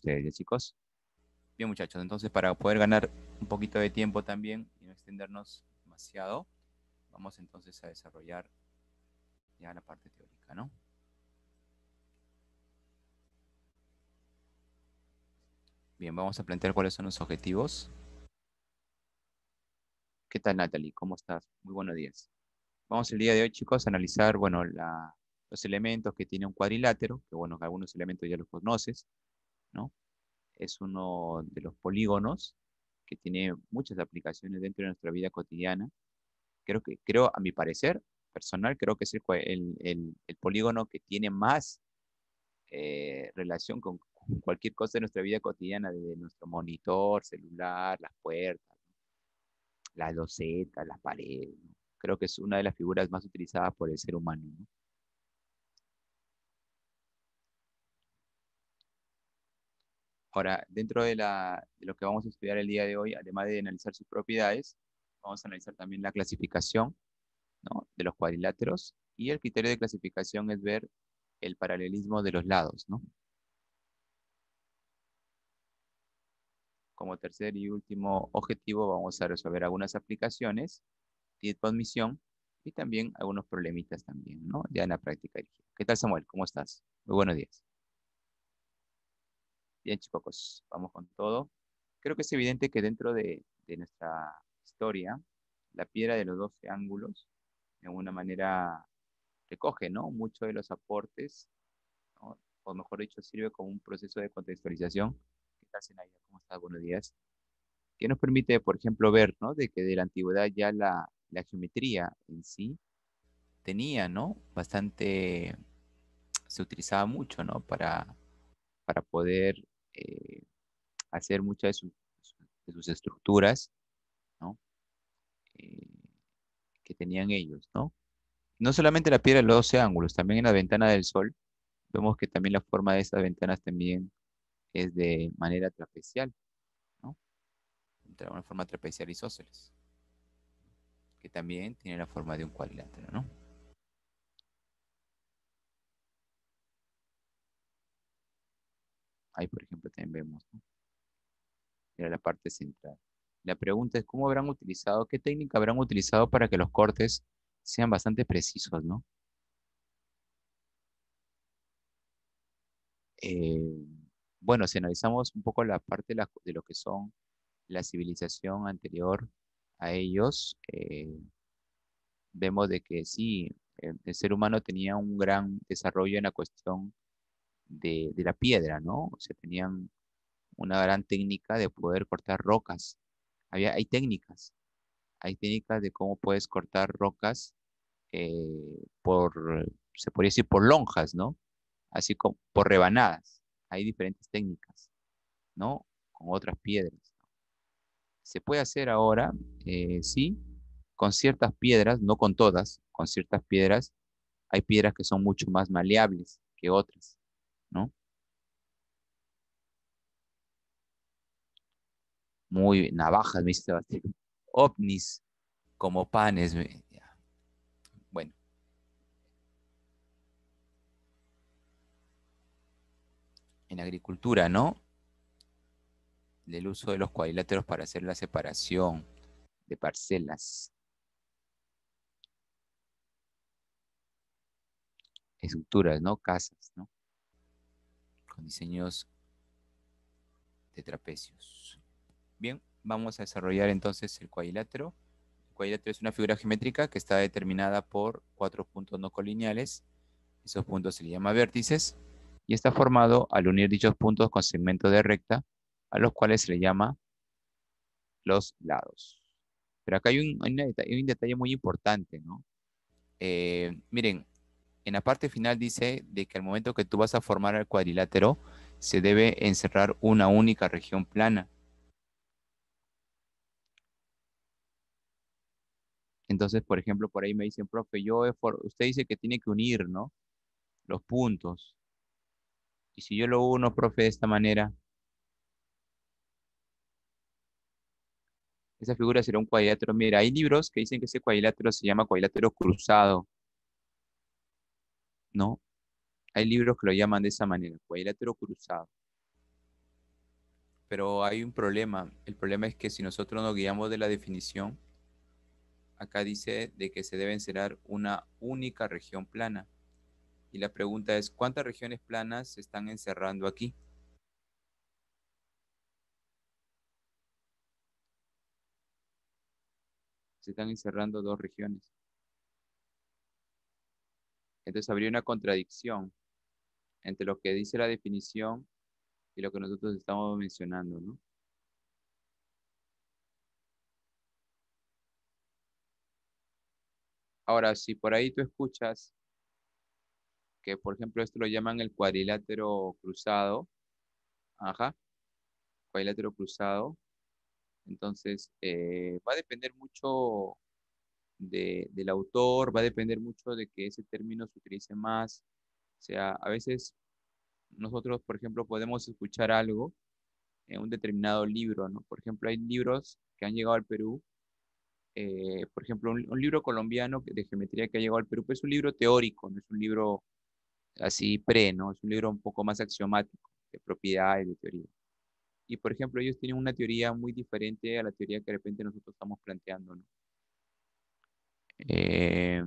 ustedes, ¿ya, chicos? Bien, muchachos, entonces para poder ganar un poquito de tiempo también y no extendernos demasiado, vamos entonces a desarrollar ya la parte teórica, ¿no? Bien, vamos a plantear cuáles son los objetivos. ¿Qué tal, Natalie? ¿Cómo estás? Muy buenos días. Vamos el día de hoy, chicos, a analizar, bueno, los elementos que tiene un cuadrilátero, que bueno, que algunos elementos ya los conoces, ¿no? Es uno de los polígonos que tiene muchas aplicaciones dentro de nuestra vida cotidiana. Creo, a mi parecer personal, creo que es el polígono que tiene más relación con cualquier cosa de nuestra vida cotidiana, desde nuestro monitor, celular, las puertas, las losetas, las paredes, ¿no? Creo que es una de las figuras más utilizadas por el ser humano, ¿no? Ahora, dentro de lo que vamos a estudiar el día de hoy, además de analizar sus propiedades, vamos a analizar también la clasificación, ¿no?, de los cuadriláteros, y el criterio de clasificación es ver el paralelismo de los lados, ¿no? Como tercer y último objetivo, vamos a resolver algunas aplicaciones de admisión y también algunos problemitas también, ¿no? Ya en la práctica. ¿Qué tal, Samuel? ¿Cómo estás? Muy buenos días. Bien, chicos, vamos con todo. Creo que es evidente que dentro de nuestra historia, la piedra de los 12 ángulos, de alguna manera, recoge, ¿no?, muchos de los aportes, ¿no?, o mejor dicho, sirve como un proceso de contextualización. ¿Qué tal, Zenaida? ¿Cómo estás? Buenos días. Que nos permite, por ejemplo, ver, ¿no?, de que de la antigüedad ya la geometría en sí tenía, ¿no?, bastante, se utilizaba mucho, ¿no?, para poder eh, hacer muchas de sus estructuras, ¿no?, eh, que tenían ellos, ¿no? No solamente la piedra de los 12 ángulos, también en la ventana del sol, vemos que también la forma de estas ventanas también es de manera trapezial, ¿no? De una forma trapezial isósceles, que también tiene la forma de un cuadrilátero, ¿no? Ahí, por ejemplo, también vemos, ¿no?, era la parte central. La pregunta es, ¿cómo habrán utilizado, qué técnica habrán utilizado para que los cortes sean bastante precisos, ¿no? Eh, bueno, si analizamos un poco la parte de lo que son la civilización anterior a ellos, vemos de que sí, el ser humano tenía un gran desarrollo en la cuestión de la piedra, ¿no? O sea, tenían una gran técnica de poder cortar rocas. Hay técnicas de cómo puedes cortar rocas se podría decir por lonjas, ¿no? Así como por rebanadas. Hay diferentes técnicas, ¿no? Con otras piedras. Se puede hacer ahora, sí, con ciertas piedras, no con todas, con ciertas piedras. Hay piedras que son mucho más maleables que otras, ¿no? Muy navajas, me dice Sebastián. Ovnis, como panes. Ya. Bueno, en agricultura, ¿no? Del uso de los cuadriláteros para hacer la separación de parcelas, estructuras, ¿no? Casas, ¿no? Con diseños de trapecios. Bien, vamos a desarrollar entonces el cuadrilátero. El cuadrilátero es una figura geométrica que está determinada por 4 puntos no colineales. Esos puntos se le llaman vértices y está formado al unir dichos puntos con segmentos de recta, a los cuales se le llama los lados. Pero acá hay un detalle muy importante, ¿no? Miren, en la parte final dice de que al momento que tú vas a formar el cuadrilátero, se debe encerrar una única región plana. Entonces, por ejemplo, por ahí me dicen, profe, usted dice que tiene que unir, ¿no?, los puntos. Y si yo lo uno, profe, de esta manera, esa figura será un cuadrilátero. Mira, hay libros que dicen que ese cuadrilátero se llama cuadrilátero cruzado, ¿no? Hay libros que lo llaman de esa manera, cuadrilátero cruzado. pero hay un problema. El problema es que si nosotros nos guiamos de la definición, acá dice de que se debe encerrar una única región plana. Y la pregunta es, ¿cuántas regiones planas se están encerrando aquí? Se están encerrando dos regiones. Entonces habría una contradicción entre lo que dice la definición y lo que nosotros estamos mencionando, ¿no? Ahora, si por ahí tú escuchas que, por ejemplo, esto lo llaman el cuadrilátero cruzado, ajá, cuadrilátero cruzado, entonces va a depender mucho del autor, va a depender mucho de que ese término se utilice más. O sea, a veces nosotros, por ejemplo, podemos escuchar algo en un determinado libro, ¿no? Por ejemplo, hay libros que han llegado al Perú, por ejemplo, un libro colombiano de geometría que ha llegado al Perú, pues es un libro teórico, no es un libro así ¿no? Es un libro un poco más axiomático, de propiedades, de teoría. Y, por ejemplo, ellos tienen una teoría muy diferente a la teoría que de repente nosotros estamos planteando, ¿no? Eh,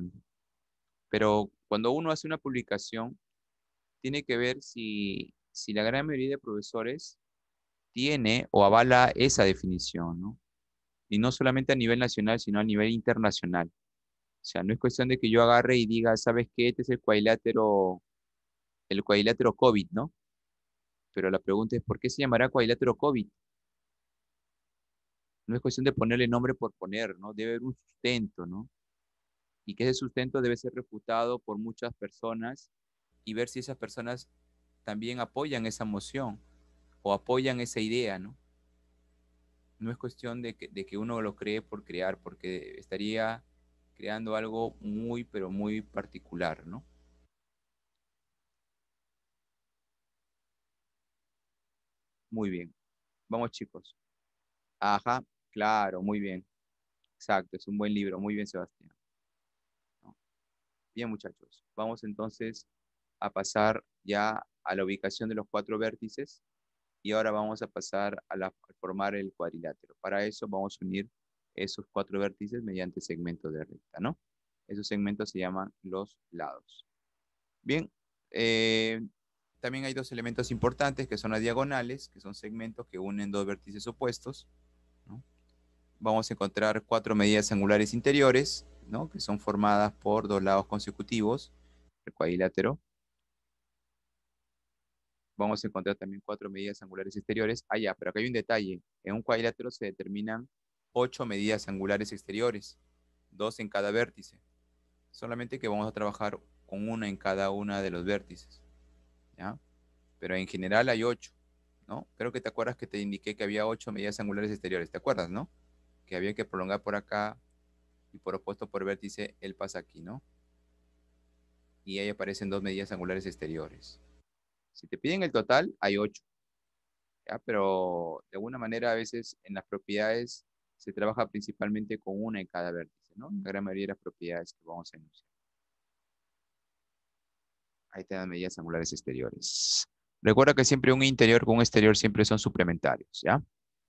pero cuando uno hace una publicación, tiene que ver si la gran mayoría de profesores tiene o avala esa definición, ¿no? Y no solamente a nivel nacional, sino a nivel internacional. O sea, no es cuestión de que yo agarre y diga, ¿sabes qué? Este es el cuadrilátero COVID, ¿no? Pero la pregunta es, ¿por qué se llamará cuadrilátero COVID? No es cuestión de ponerle nombre por poner, ¿no? Debe haber un sustento, ¿no? Y que ese sustento debe ser refutado por muchas personas y ver si esas personas también apoyan esa moción o apoyan esa idea, ¿no? No es cuestión de que uno lo cree por crear, porque estaría creando algo muy, pero muy particular, ¿no? Muy bien. Vamos, chicos. Ajá, claro, muy bien. Exacto, es un buen libro. Muy bien, Sebastián, ¿no? Bien, muchachos. Vamos entonces a pasar ya a la ubicación de los cuatro vértices y ahora vamos a pasar a formar el cuadrilátero. Para eso vamos a unir esos cuatro vértices mediante segmentos de recta, ¿no? Esos segmentos se llaman los lados. Bien, eh, también hay dos elementos importantes que son las diagonales, que son segmentos que unen dos vértices opuestos, ¿no? Vamos a encontrar cuatro medidas angulares interiores, ¿no? Que son formadas por dos lados consecutivos, el cuadrilátero. Vamos a encontrar también cuatro medidas angulares exteriores. Ah, ya, pero acá hay un detalle. En un cuadrilátero se determinan ocho medidas angulares exteriores, dos en cada vértice. Solamente que vamos a trabajar con una en cada una de los vértices, ¿ya? Pero en general hay ocho, ¿no? Creo que te acuerdas que te indiqué que había ocho medidas angulares exteriores. ¿Te acuerdas, no? Que había que prolongar por acá y por opuesto por vértice, él pasa aquí, ¿no? Y ahí aparecen dos medidas angulares exteriores. Si te piden el total, hay ocho. ¿Ya? Pero de alguna manera a veces en las propiedades se trabaja principalmente con una en cada vértice, ¿no? La gran mayoría de las propiedades que vamos a enunciar. Ahí te dan medidas angulares exteriores. Recuerda que siempre un interior con un exterior siempre son suplementarios, ¿ya?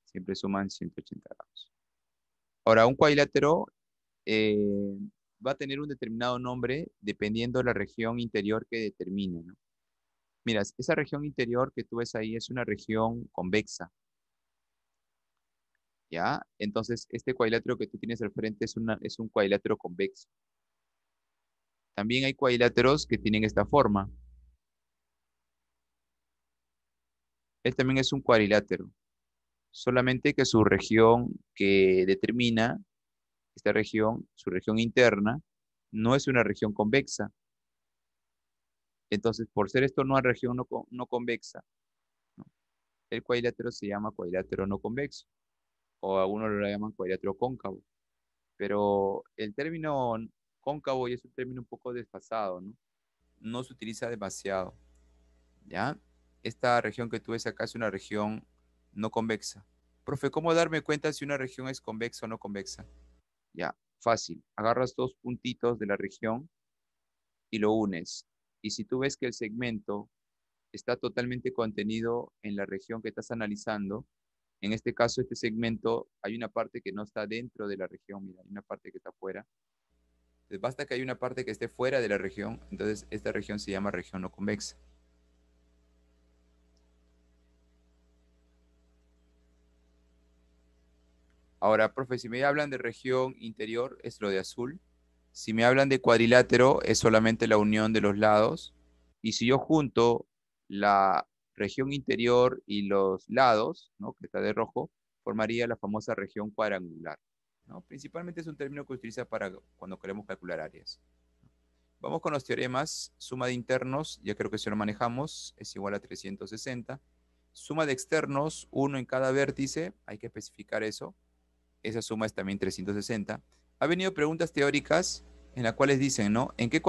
Siempre suman 180 grados. Ahora, un cuadrilátero eh, va a tener un determinado nombre dependiendo de la región interior que determine, ¿no? Mira, esa región interior que tú ves ahí es una región convexa, ¿ya? Entonces, este cuadrilátero que tú tienes al frente es un cuadrilátero convexo. También hay cuadriláteros que tienen esta forma. Él también es un cuadrilátero, solamente que su región que determina esta región, su región interna, no es una región convexa. Entonces, por ser esto una región no convexa, ¿no? El cuadrilátero se llama cuadrilátero no convexo, o algunos lo llaman cuadrilátero cóncavo. Pero el término cóncavo ya es un término un poco desfasado, ¿no? No se utiliza demasiado, ¿ya? Esta región que tú ves acá es una región no convexa. Profe, ¿cómo darme cuenta si una región es convexa o no convexa? Ya, fácil. Agarras dos puntitos de la región y lo unes. Y si tú ves que el segmento está totalmente contenido en la región que estás analizando, En este caso, este segmento, hay una parte que no está dentro de la región, mira, hay una parte que está fuera. Entonces, basta que hay una parte que esté fuera de la región, entonces esta región se llama región no convexa. Ahora, profe, si me hablan de región interior, es lo de azul. Si me hablan de cuadrilátero, es solamente la unión de los lados. Y si yo junto la región interior y los lados, ¿no? Que está de rojo, formaría la famosa región cuadrangular, ¿no? Principalmente es un término que se utiliza para cuando queremos calcular áreas. Vamos con los teoremas. Suma de internos, ya creo que si lo manejamos, es igual a 360. Suma de externos, uno en cada vértice, hay que especificar eso. Esa suma es también 360. Ha venido preguntas teóricas en las cuales dicen, ¿no? ¿En qué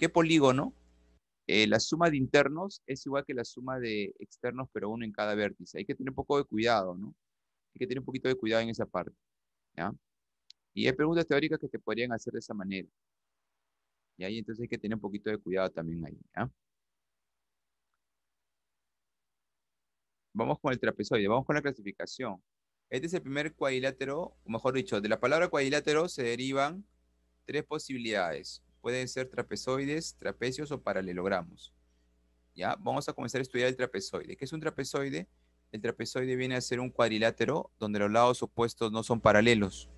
polígono la suma de internos es igual que la suma de externos, pero uno en cada vértice? Hay que tener un poco de cuidado, ¿no? Hay que tener un poquito de cuidado en esa parte, ¿ya? Y hay preguntas teóricas que te podrían hacer de esa manera. Y ahí entonces hay que tener un poquito de cuidado también ahí, ¿ya? Vamos con el trapezoide, vamos con la clasificación. Este es el primer cuadrilátero, o mejor dicho, de la palabra cuadrilátero se derivan tres posibilidades. Pueden ser trapezoides, trapecios o paralelogramos. ¿Ya? Vamos a comenzar a estudiar el trapezoide. ¿Qué es un trapezoide? El trapezoide viene a ser un cuadrilátero donde los lados opuestos no son paralelos.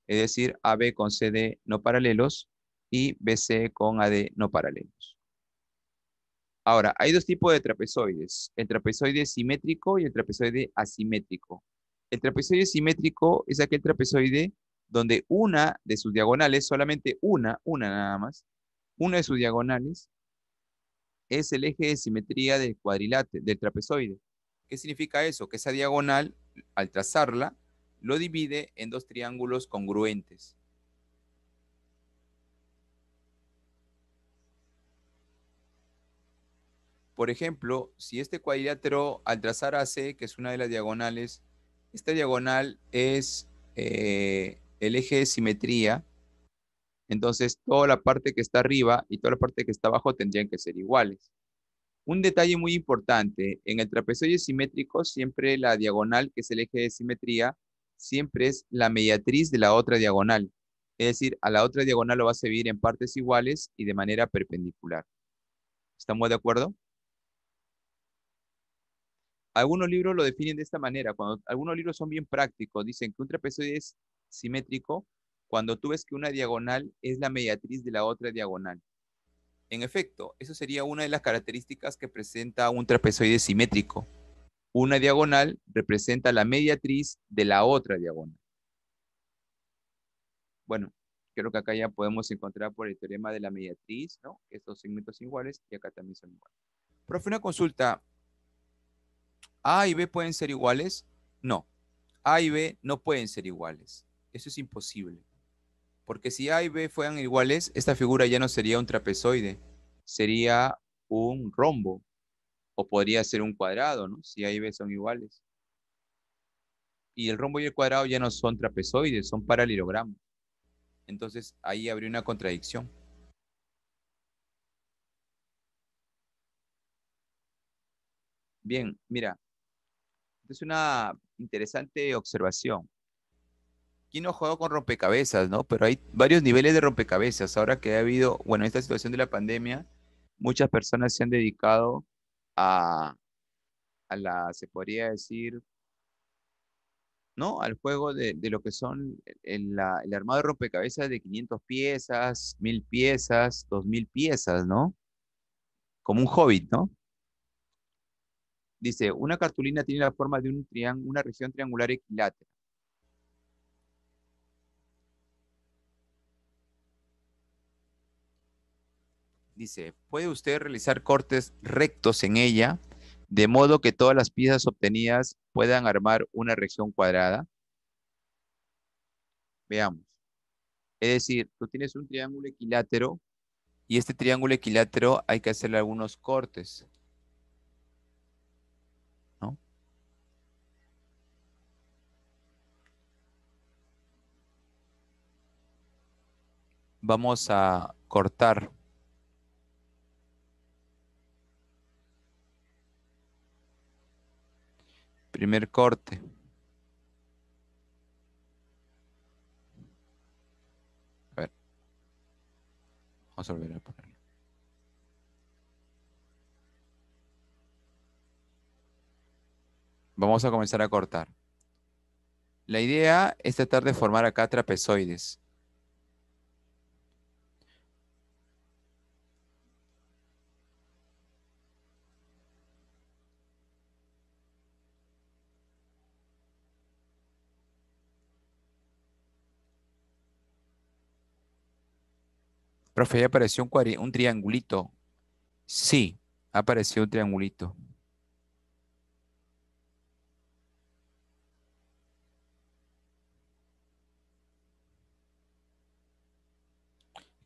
Es decir, AB con CD no paralelos y BC con AD no paralelos. Ahora, hay dos tipos de trapezoides, el trapezoide simétrico y el trapezoide asimétrico. El trapezoide simétrico es aquel trapezoide donde una de sus diagonales, solamente una nada más, una de sus diagonales es el eje de simetría del cuadrilátero, del trapezoide. ¿Qué significa eso? Que esa diagonal, al trazarla, lo divide en dos triángulos congruentes. Por ejemplo, si este cuadrilátero al trazar AC, que es una de las diagonales, esta diagonal es el eje de simetría, entonces toda la parte que está arriba y toda la parte que está abajo tendrían que ser iguales. Un detalle muy importante, en el trapezoide simétrico siempre la diagonal, que es el eje de simetría, siempre es la mediatriz de la otra diagonal. Es decir, a la otra diagonal lo vas a dividir en partes iguales y de manera perpendicular. ¿Estamos de acuerdo? Algunos libros lo definen de esta manera. Algunos libros son bien prácticos. Dicen que un trapezoide es simétrico cuando tú ves que una diagonal es la mediatriz de la otra diagonal. En efecto, eso sería una de las características que presenta un trapezoide simétrico. Una diagonal representa la mediatriz de la otra diagonal. Bueno, creo que acá ya podemos encontrar por el teorema de la mediatriz, ¿no? Estos segmentos son iguales y acá también son iguales. Profe, una consulta. ¿A y B pueden ser iguales? No. A y B no pueden ser iguales. Eso es imposible. Porque si A y B fueran iguales, esta figura ya no sería un trapezoide. Sería un rombo. O podría ser un cuadrado, ¿no? Si A y B son iguales. Y el rombo y el cuadrado ya no son trapezoides, son paralelogramos. Entonces ahí habría una contradicción. Bien, mira, es una interesante observación. ¿Quién no juega con rompecabezas, no? Pero hay varios niveles de rompecabezas. Ahora que ha habido, bueno, esta situación de la pandemia, muchas personas se han dedicado a, se podría decir, ¿no? Al juego de lo que son el armado de rompecabezas de 500 piezas, 1000 piezas, 2000 piezas, ¿no? Como un hobbit, ¿no? Dice, una cartulina tiene la forma de un una región triangular equilátera. Dice, ¿puede usted realizar cortes rectos en ella de modo que todas las piezas obtenidas puedan armar una región cuadrada? Veamos. Es decir, tú tienes un triángulo equilátero y este triángulo equilátero hay que hacerle algunos cortes, ¿no? Vamos a cortar. Primer corte. A ver, vamos a volver a ponerlo. Vamos a comenzar a cortar. La idea es tratar de formar acá trapezoides. Profe, ya apareció un triangulito. Sí, apareció un triangulito.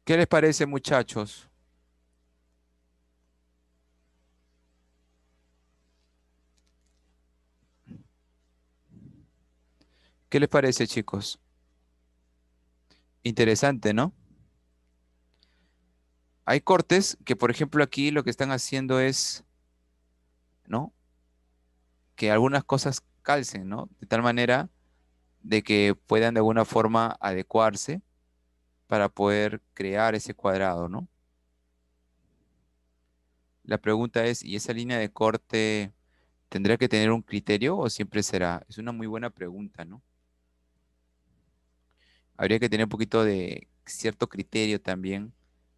¿Qué les parece, muchachos? ¿Qué les parece, chicos? Interesante, ¿no? Hay cortes que, por ejemplo, aquí lo que están haciendo es, ¿no? Que algunas cosas calcen, ¿no? De tal manera de que puedan de alguna forma adecuarse para poder crear ese cuadrado, ¿no? La pregunta es, ¿y esa línea de corte tendrá que tener un criterio o siempre será? Es una muy buena pregunta, ¿no? Habría que tener un poquito de cierto criterio también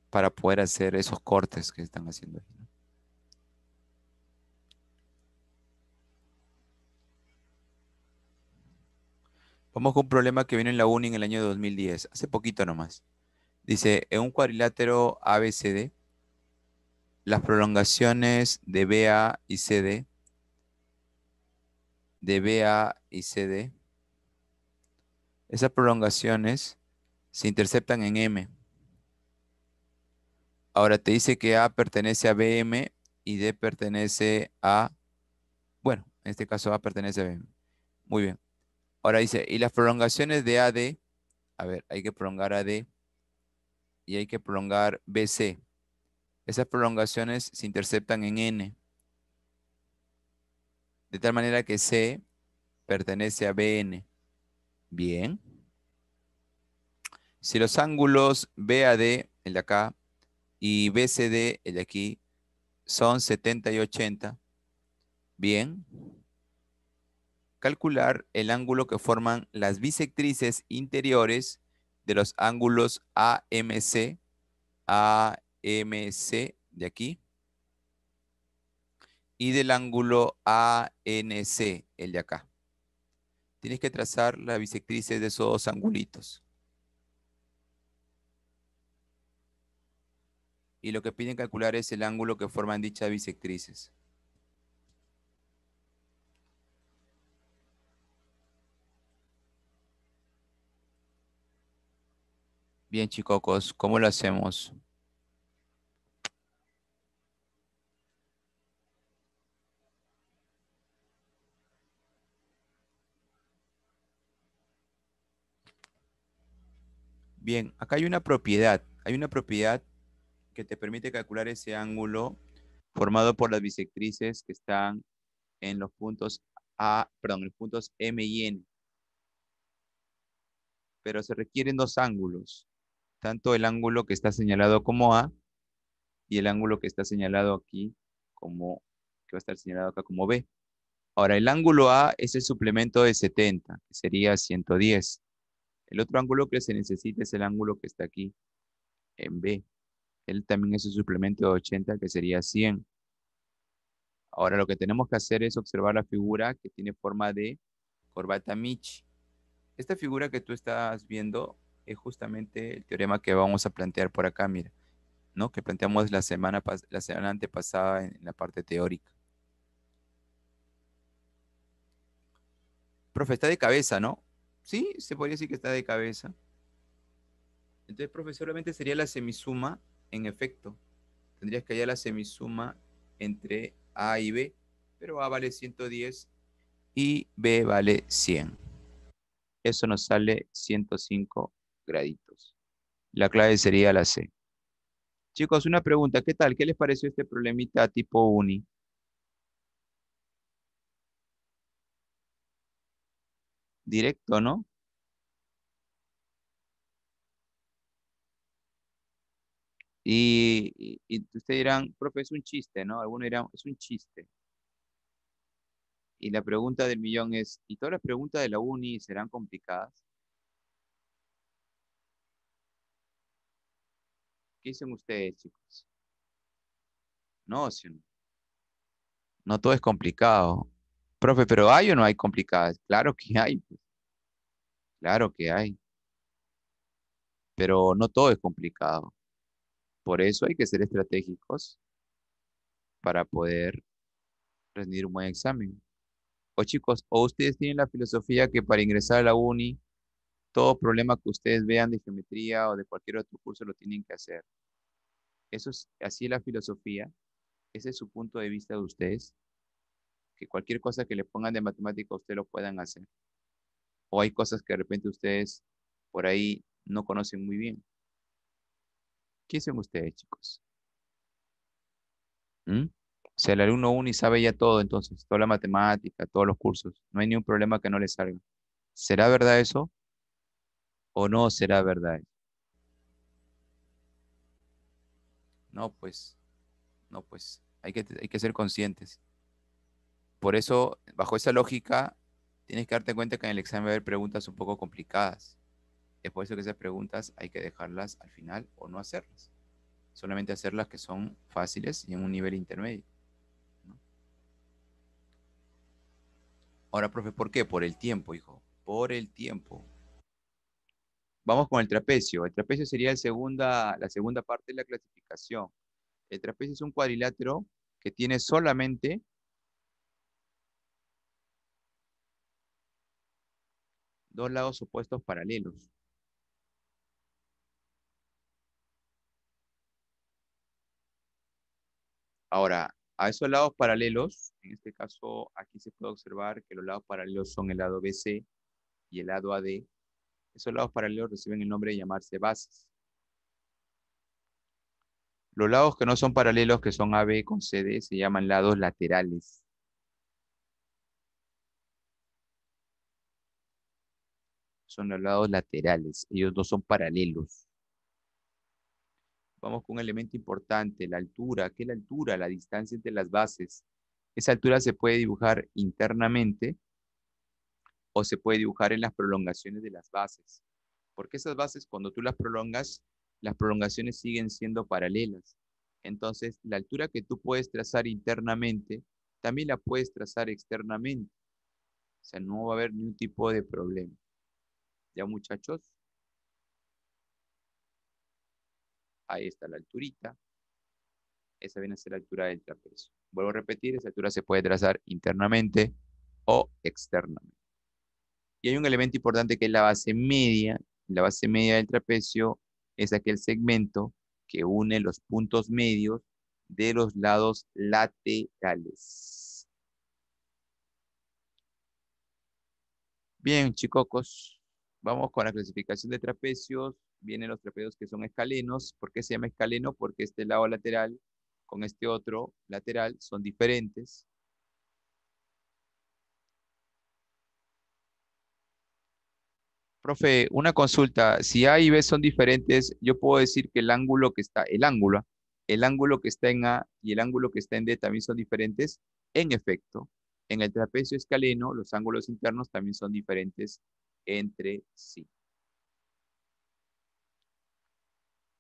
para poder hacer esos cortes que están haciendo ahí, ¿no? Vamos con un problema que vino en la uni en el año 2010, hace poquito nomás. Dice, en un cuadrilátero ABCD, las prolongaciones de BA y CD, de BA y CD, esas prolongaciones se interceptan en M. Ahora te dice que A pertenece a BM y D pertenece a, bueno, en este caso A pertenece a BM. Muy bien. Ahora dice, y las prolongaciones de AD, a ver, hay que prolongar AD y hay que prolongar BC. Esas prolongaciones se interceptan en N, de tal manera que C pertenece a BN. Bien. Si los ángulos BAD, el de acá, y BCD, el de aquí, son 70 y 80, bien. Calcular el ángulo que forman las bisectrices interiores de los ángulos AMC, AMC de aquí, y del ángulo ANC, el de acá. Tienes que trazar las bisectrices de esos dos angulitos. Y lo que piden calcular es el ángulo que forman dichas bisectrices. Bien, chicos, ¿cómo lo hacemos? Bien, acá hay una propiedad que te permite calcular ese ángulo formado por las bisectrices que están en los puntos en los puntos M y N, pero se requieren dos ángulos, tanto el ángulo que está señalado como A y el ángulo que está señalado aquí como, que va a estar señalado acá como B. Ahora, el ángulo A es el suplemento de 70, que sería 110. El otro ángulo que se necesita es el ángulo que está aquí en B. Él también es un suplemento de 80, que sería 100. Ahora lo que tenemos que hacer es observar la figura que tiene forma de corbata Michi. Esta figura que tú estás viendo es justamente el teorema que vamos a plantear por acá, mira, ¿no? Que planteamos la semana antepasada en la parte teórica. Profe, está de cabeza, ¿no? Sí, se podría decir que está de cabeza. Entonces, profe, solamente sería la semisuma en efecto. Tendrías que hallar la semisuma entre A y B, pero A vale 110 y B vale 100. Eso nos sale 105 graditos. La clave sería la C. Chicos, una pregunta, ¿qué tal? ¿Qué les pareció este problemita tipo uni? Directo, ¿no? Y ustedes dirán, profe, es un chiste, ¿no? Algunos dirán, es un chiste. Y la pregunta del millón es, ¿y todas las preguntas de la uni serán complicadas? ¿Qué dicen ustedes, chicos? No, si no, no todo es complicado. Profe, ¿pero hay o no hay complicadas? Claro que hay, pues, claro que hay, pero no todo es complicado. Por eso hay que ser estratégicos para poder rendir un buen examen. O chicos, o ustedes tienen la filosofía que para ingresar a la uni, todo problema que ustedes vean de geometría o de cualquier otro curso lo tienen que hacer. Eso es, así es la filosofía, ese es su punto de vista de ustedes, que cualquier cosa que le pongan de matemática ustedes lo puedan hacer. O hay cosas que de repente ustedes por ahí no conocen muy bien. ¿Qué dicen ustedes, chicos? ¿Mm? O sea, el alumno uni sabe ya todo, entonces, toda la matemática, todos los cursos. No hay ningún problema que no le salga. ¿Será verdad eso o no será verdad eso? No, pues, no, pues, hay que ser conscientes. Por eso, bajo esa lógica, tienes que darte cuenta que en el examen va a haber preguntas un poco complicadas. Es por eso que esas preguntas hay que dejarlas al final o no hacerlas. Solamente hacer las que son fáciles y en un nivel intermedio, ¿no? Ahora, profe, ¿por qué? Por el tiempo, hijo. Por el tiempo. Vamos con el trapecio. El trapecio sería la segunda parte de la clasificación. El trapecio es un cuadrilátero que tiene solamente dos lados opuestos paralelos. Ahora, a esos lados paralelos, en este caso aquí se puede observar que los lados paralelos son el lado BC y el lado AD. Esos lados paralelos reciben el nombre de llamarse bases. Los lados que no son paralelos, que son AB con CD, se llaman lados laterales. Son los lados laterales. Ellos no son paralelos. Vamos con un elemento importante, la altura. ¿Qué es la altura? La distancia entre las bases. Esa altura se puede dibujar internamente o se puede dibujar en las prolongaciones de las bases. Porque esas bases, cuando tú las prolongas, las prolongaciones siguen siendo paralelas. Entonces, la altura que tú puedes trazar internamente, también la puedes trazar externamente. O sea, no va a haber ningún tipo de problema. ¿Ya, muchachos? Ahí está la alturita. Esa viene a ser la altura del trapecio. Vuelvo a repetir, esa altura se puede trazar internamente o externamente. Y hay un elemento importante que es la base media. La base media del trapecio es aquel segmento que une los puntos medios de los lados laterales. Bien, chicos, vamos con la clasificación de trapecios. Vienen los trapecios que son escalenos. ¿Por qué se llama escaleno? Porque este lado lateral con este otro lateral son diferentes. Profe, una consulta. Si A y B son diferentes, yo puedo decir que el ángulo que está en A y el ángulo que está en D también son diferentes. En efecto, en el trapecio escaleno, los ángulos internos también son diferentes entre sí.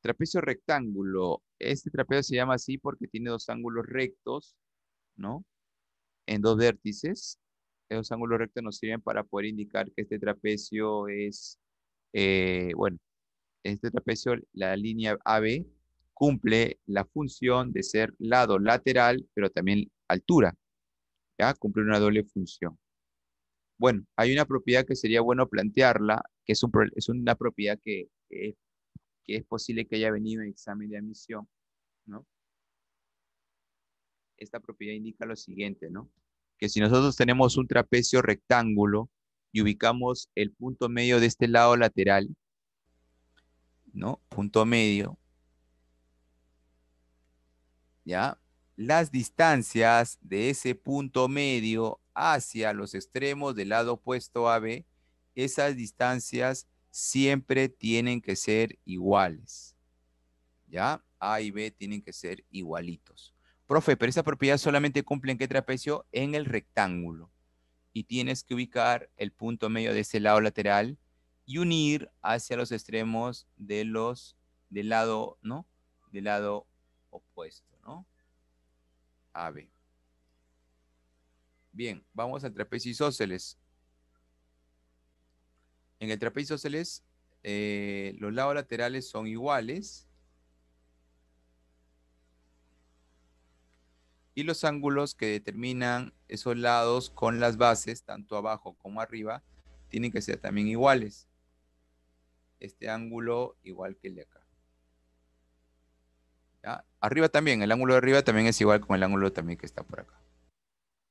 Trapecio rectángulo. Este trapecio se llama así porque tiene dos ángulos rectos, ¿no? En dos vértices. Esos ángulos rectos nos sirven para poder indicar que este trapecio es, bueno, este trapecio, la línea AB, cumple la función de ser lado lateral, pero también altura, ¿ya? Cumple una doble función. Bueno, hay una propiedad que sería bueno plantearla, que es una propiedad que es posible que haya venido en examen de admisión, ¿no? Esta propiedad indica lo siguiente, ¿no? Que si nosotros tenemos un trapecio rectángulo y ubicamos el punto medio de este lado lateral, ¿no? Punto medio, ¿ya? Las distancias de ese punto medio hacia los extremos del lado opuesto AB esas distancias siempre tienen que ser iguales. ¿Ya? A y B tienen que ser igualitos. Profe, pero esa propiedad solamente cumple en qué trapecio? En el rectángulo. Y tienes que ubicar el punto medio de ese lado lateral y unir hacia los extremos del lado, ¿no? Del lado opuesto, ¿no? AB. Bien, vamos al trapecio isósceles. En el trapecio isósceles, los lados laterales son iguales y los ángulos que determinan esos lados con las bases, tanto abajo como arriba, tienen que ser también iguales. Este ángulo igual que el de acá. ¿Ya? Arriba también, el ángulo de arriba también es igual con el ángulo también que está por acá.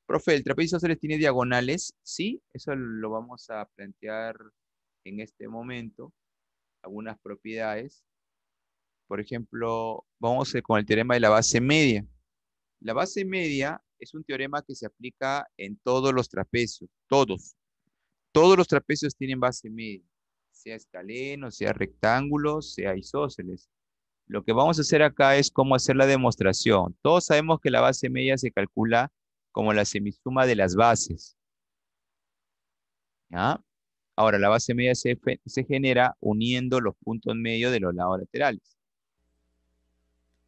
Profe, ¿el trapecio isósceles tiene diagonales? Sí, eso lo vamos a plantear en este momento. Algunas propiedades. Por ejemplo, vamos con el teorema de la base media. La base media es un teorema que se aplica en todos los trapecios, todos. Todos los trapecios tienen base media, sea escaleno, sea rectángulo, sea isósceles. Lo que vamos a hacer acá es cómo hacer la demostración. Todos sabemos que la base media se calcula como la semisuma de las bases. ¿Ya? Ahora, la base media se genera uniendo los puntos medios de los lados laterales.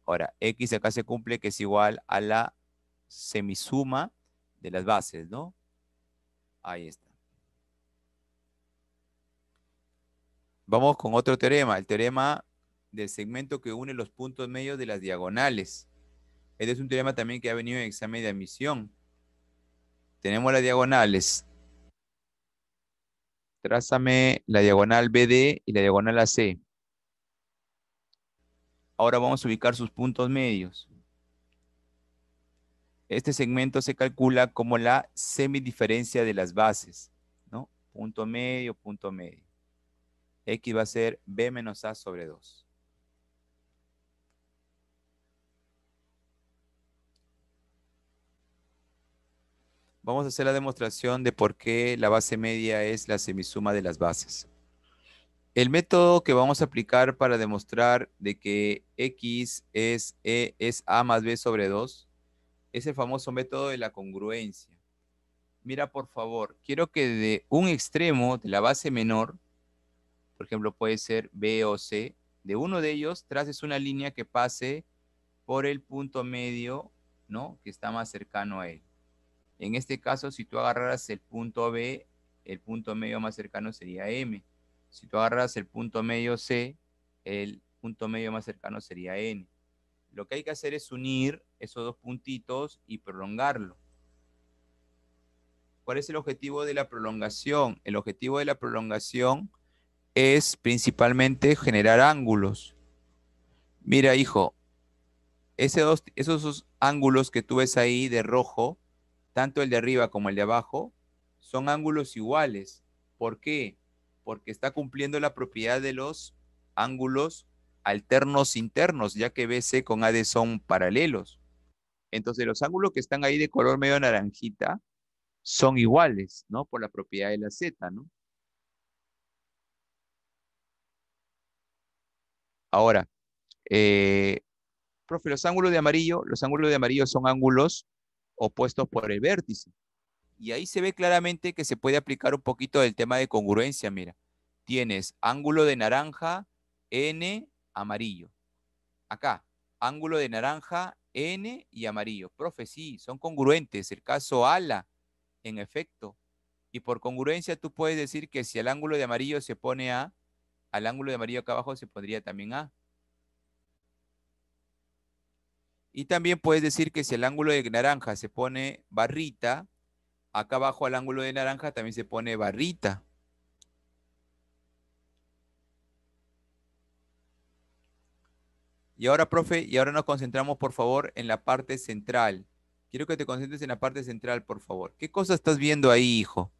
Ahora, X acá se cumple que es igual a la semisuma de las bases, ¿no? Ahí está. Vamos con otro teorema, el teorema del segmento que une los puntos medios de las diagonales. Este es un teorema también que ha venido en examen de admisión. Tenemos las diagonales. Trázame la diagonal BD y la diagonal AC. Ahora vamos a ubicar sus puntos medios. Este segmento se calcula como la semidiferencia de las bases, ¿no? Punto medio, punto medio. X va a ser B menos A sobre 2. Vamos a hacer la demostración de por qué la base media es la semisuma de las bases. El método que vamos a aplicar para demostrar de que X es A más B sobre 2 es el famoso método de la congruencia. Mira, por favor, quiero que de un extremo de la base menor, por ejemplo, puede ser B o C, de uno de ellos traces una línea que pase por el punto medio, ¿no? Que está más cercano a él. En este caso, si tú agarraras el punto B, el punto medio más cercano sería M. Si tú agarras el punto medio C, el punto medio más cercano sería N. Lo que hay que hacer es unir esos dos puntitos y prolongarlo. ¿Cuál es el objetivo de la prolongación? El objetivo de la prolongación es principalmente generar ángulos. Mira, hijo, esos dos ángulos que tú ves ahí de rojo, tanto el de arriba como el de abajo, son ángulos iguales. ¿Por qué? Porque está cumpliendo la propiedad de los ángulos alternos internos, ya que BC con AD son paralelos. Entonces, los ángulos que están ahí de color medio naranjita son iguales, ¿no? Por la propiedad de la Z, ¿no? Ahora, eh, profe, los ángulos de amarillo son ángulos opuestos por el vértice. Y ahí se ve claramente que se puede aplicar un poquito del tema de congruencia, mira. Tienes ángulo de naranja, N, amarillo. Acá, ángulo de naranja, N y amarillo. Profe, sí, son congruentes. El caso ala, en efecto. Y por congruencia tú puedes decir que si el ángulo de amarillo se pone A, al ángulo de amarillo acá abajo se pondría también A. Y también puedes decir que si el ángulo de naranja se pone barrita, acá abajo al ángulo de naranja también se pone barrita. Y ahora, profe, y ahora nos concentramos, por favor, en la parte central. Quiero que te concentres en la parte central, por favor. ¿Qué cosa estás viendo ahí, hijo?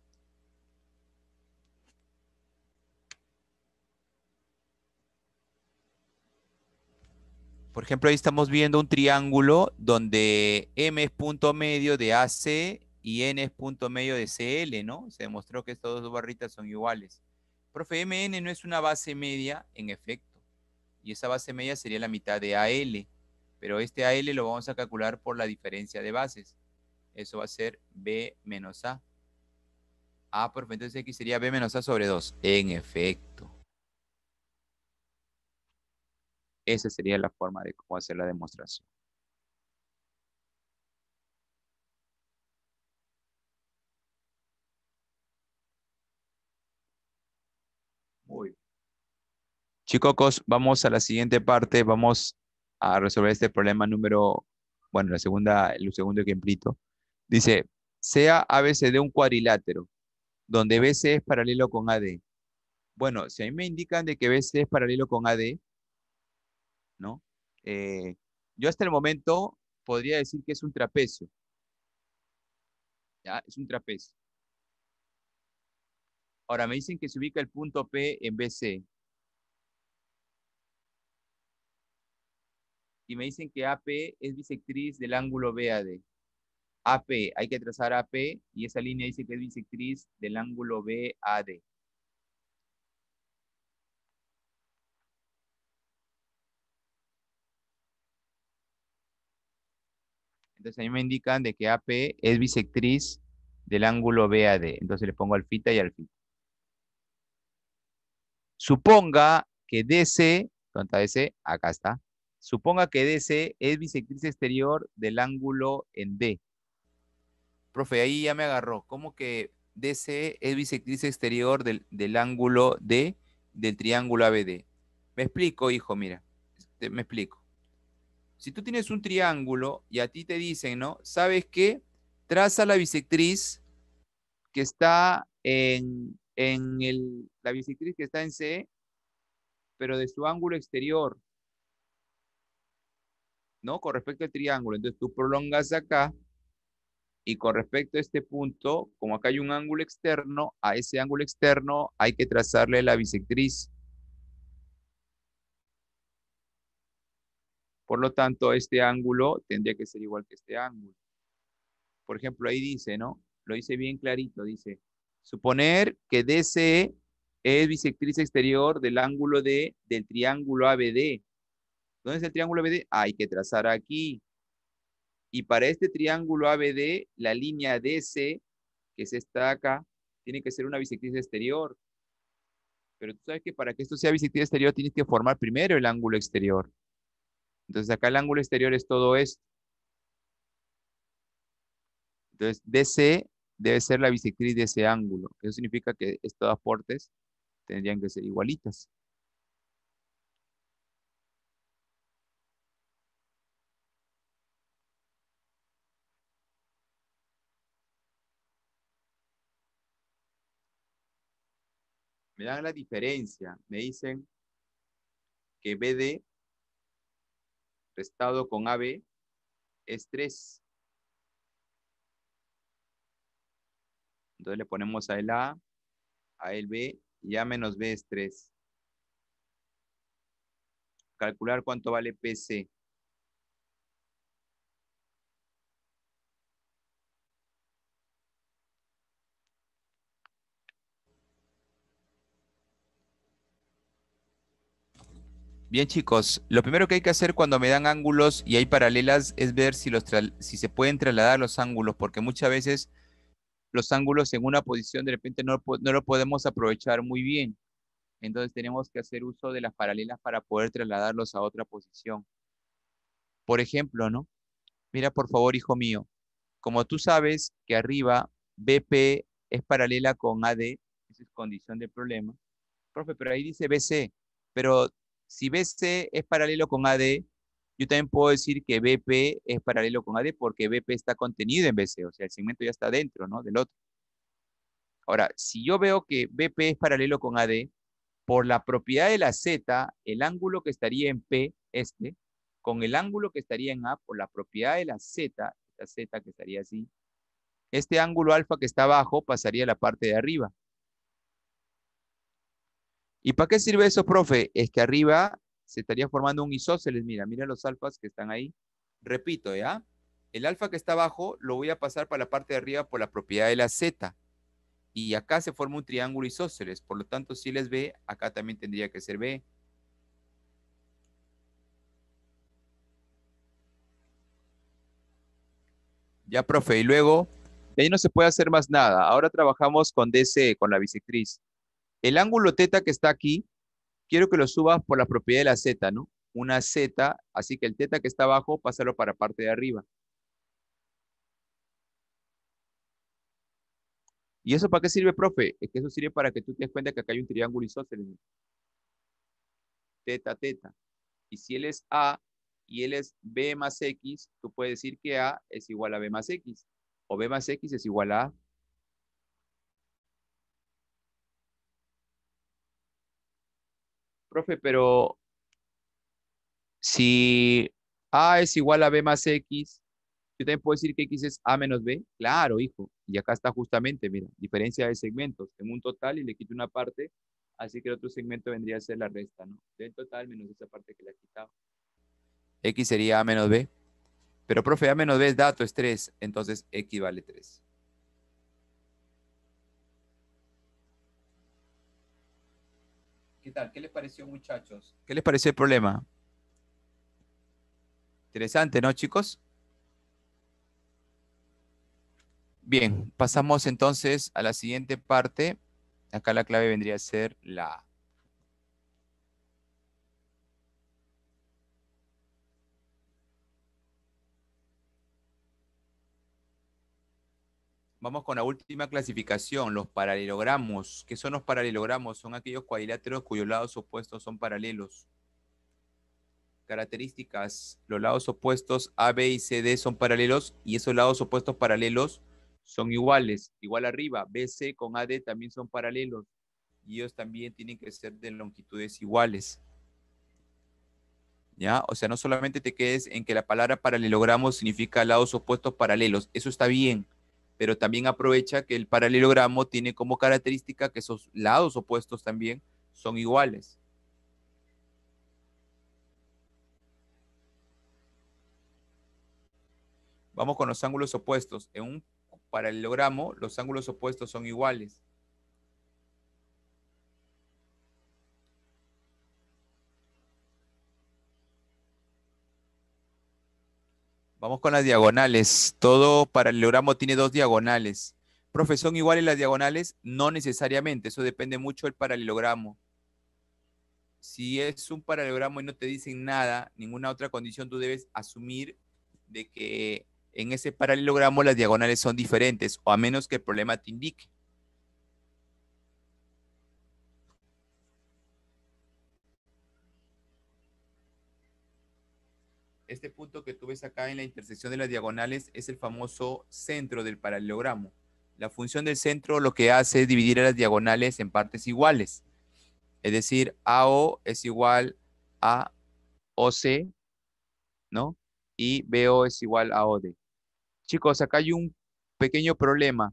Por ejemplo, ahí estamos viendo un triángulo donde M es punto medio de AC y N es punto medio de CL, ¿no? Se demostró que estas dos barritas son iguales. Profe, MN no es una base media, en efecto. Y esa base media sería la mitad de AL. Pero este AL lo vamos a calcular por la diferencia de bases. Eso va a ser B menos A. Ah, profe, entonces X sería B menos A sobre 2. En efecto. Esa sería la forma de cómo hacer la demostración. Muy bien. Chicos, vamos a la siguiente parte. Vamos a resolver este problema número, bueno, el segundo ejemplito. Dice, sea ABCD un cuadrilátero, donde BC es paralelo con AD. Bueno, si a mí me indican de que BC es paralelo con AD, ¿no? Eh, yo hasta el momento podría decir que es un trapecio, ¿ya? Es un trapecio. Ahora me dicen que se ubica el punto P en BC y me dicen que AP es bisectriz del ángulo BAD. AP, hay que trazar AP y esa línea dice que es bisectriz del ángulo BAD. Entonces a mí me indican de que AP es bisectriz del ángulo BAD. Entonces le pongo alfita y alfita. Suponga que DC, ¿dónde está DC? Acá está. Suponga que DC es bisectriz exterior del ángulo en D. Profe, ahí ya me agarró. ¿Cómo que DC es bisectriz exterior del ángulo D del triángulo ABD? Me explico, hijo, mira. Me explico. Si tú tienes un triángulo y a ti te dicen, ¿no? ¿Sabes qué? Traza la bisectriz que está la bisectriz que está en C, pero de su ángulo exterior, ¿no? Con respecto al triángulo. Entonces tú prolongas acá y con respecto a este punto, como acá hay un ángulo externo, a ese ángulo externo hay que trazarle la bisectriz. Por lo tanto, este ángulo tendría que ser igual que este ángulo. Por ejemplo, ahí dice, ¿no? Lo dice bien clarito, dice, suponer que DC es bisectriz exterior del ángulo del triángulo ABD. ¿Dónde es el triángulo ABD? Hay que trazar aquí. Y para este triángulo ABD, la línea DC, que es esta acá, tiene que ser una bisectriz exterior. Pero tú sabes que para que esto sea bisectriz exterior tienes que formar primero el ángulo exterior. Entonces acá el ángulo exterior es todo esto. Entonces DC debe ser la bisectriz de ese ángulo. Eso significa que estos aportes tendrían que ser igualitas. Me dan la diferencia. Me dicen que BD restado con AB es 3. Entonces le ponemos a el A el B y A menos B es 3. Calcular cuánto vale PC. Bien, chicos, lo primero que hay que hacer cuando me dan ángulos y hay paralelas es ver si se pueden trasladar los ángulos, porque muchas veces los ángulos en una posición de repente no lo podemos aprovechar muy bien. Entonces tenemos que hacer uso de las paralelas para poder trasladarlos a otra posición. Por ejemplo, ¿no? Mira, por favor, hijo mío, como tú sabes que arriba BP es paralela con AD, esa es condición del problema. Profe, pero ahí dice BC, pero si BC es paralelo con AD, yo también puedo decir que BP es paralelo con AD porque BP está contenido en BC, o sea, el segmento ya está dentro, ¿no? Del otro. Ahora, si yo veo que BP es paralelo con AD, por la propiedad de la Z, el ángulo que estaría en P, con el ángulo que estaría en A, por la propiedad de la Z, esta Z que estaría así, este ángulo alfa que está abajo pasaría a la parte de arriba. ¿Y para qué sirve eso, profe? Es que arriba se estaría formando un isósceles. Mira, mira los alfas que están ahí. Repito, ¿ya? El alfa que está abajo lo voy a pasar para la parte de arriba por la propiedad de la z. Y acá se forma un triángulo isósceles. Por lo tanto, si él es B, acá también tendría que ser B. Ya, profe. Y luego, de ahí no se puede hacer más nada. Ahora trabajamos con DC, con la bisectriz. El ángulo teta que está aquí, quiero que lo subas por la propiedad de la z, ¿no? Una z, así que el teta que está abajo, pásalo para la parte de arriba. ¿Y eso para qué sirve, profe? Es que eso sirve para que tú te des cuenta que acá hay un triángulo isósceles. Teta, teta. Y si él es A y él es B más X, tú puedes decir que A es igual a B más X. O B más X es igual a A. Profe, pero si A es igual a B más X, yo también puedo decir que X es A menos B. Claro, hijo. Y acá está justamente, mira, diferencia de segmentos. Tengo un total y le quito una parte, así que el otro segmento vendría a ser la resta, ¿no? Del total menos esa parte que le he quitado. X sería A menos B. Pero, profe, A menos B es dato, es 3. Entonces, X vale 3. ¿Qué tal? ¿Qué les pareció, muchachos? ¿Qué les pareció el problema? Interesante, ¿no, chicos? Bien, pasamos entonces a la siguiente parte. Acá la clave vendría a ser la A. Vamos con la última clasificación, los paralelogramos. ¿Qué son los paralelogramos? Son aquellos cuadriláteros cuyos lados opuestos son paralelos. Características, los lados opuestos A, B y C, D son paralelos y esos lados opuestos paralelos son iguales. Igual arriba, BC con AD también son paralelos y ellos también tienen que ser de longitudes iguales. ¿Ya? O sea, no solamente te quedes en que la palabra paralelogramo significa lados opuestos paralelos, eso está bien, pero también aprovecha que el paralelogramo tiene como característica que esos lados opuestos también son iguales. Vamos con los ángulos opuestos. En un paralelogramo, los ángulos opuestos son iguales. Vamos con las diagonales. Todo paralelogramo tiene dos diagonales. Profe, ¿son iguales las diagonales? No necesariamente, eso depende mucho del paralelogramo. Si es un paralelogramo y no te dicen nada, ninguna otra condición, tú debes asumir de que en ese paralelogramo las diagonales son diferentes, o a menos que el problema te indique. Este punto que tú ves acá en la intersección de las diagonales es el famoso centro del paralelogramo. La función del centro lo que hace es dividir a las diagonales en partes iguales. Es decir, AO es igual a OC, ¿no? Y BO es igual a OD. Chicos, acá hay un pequeño problema.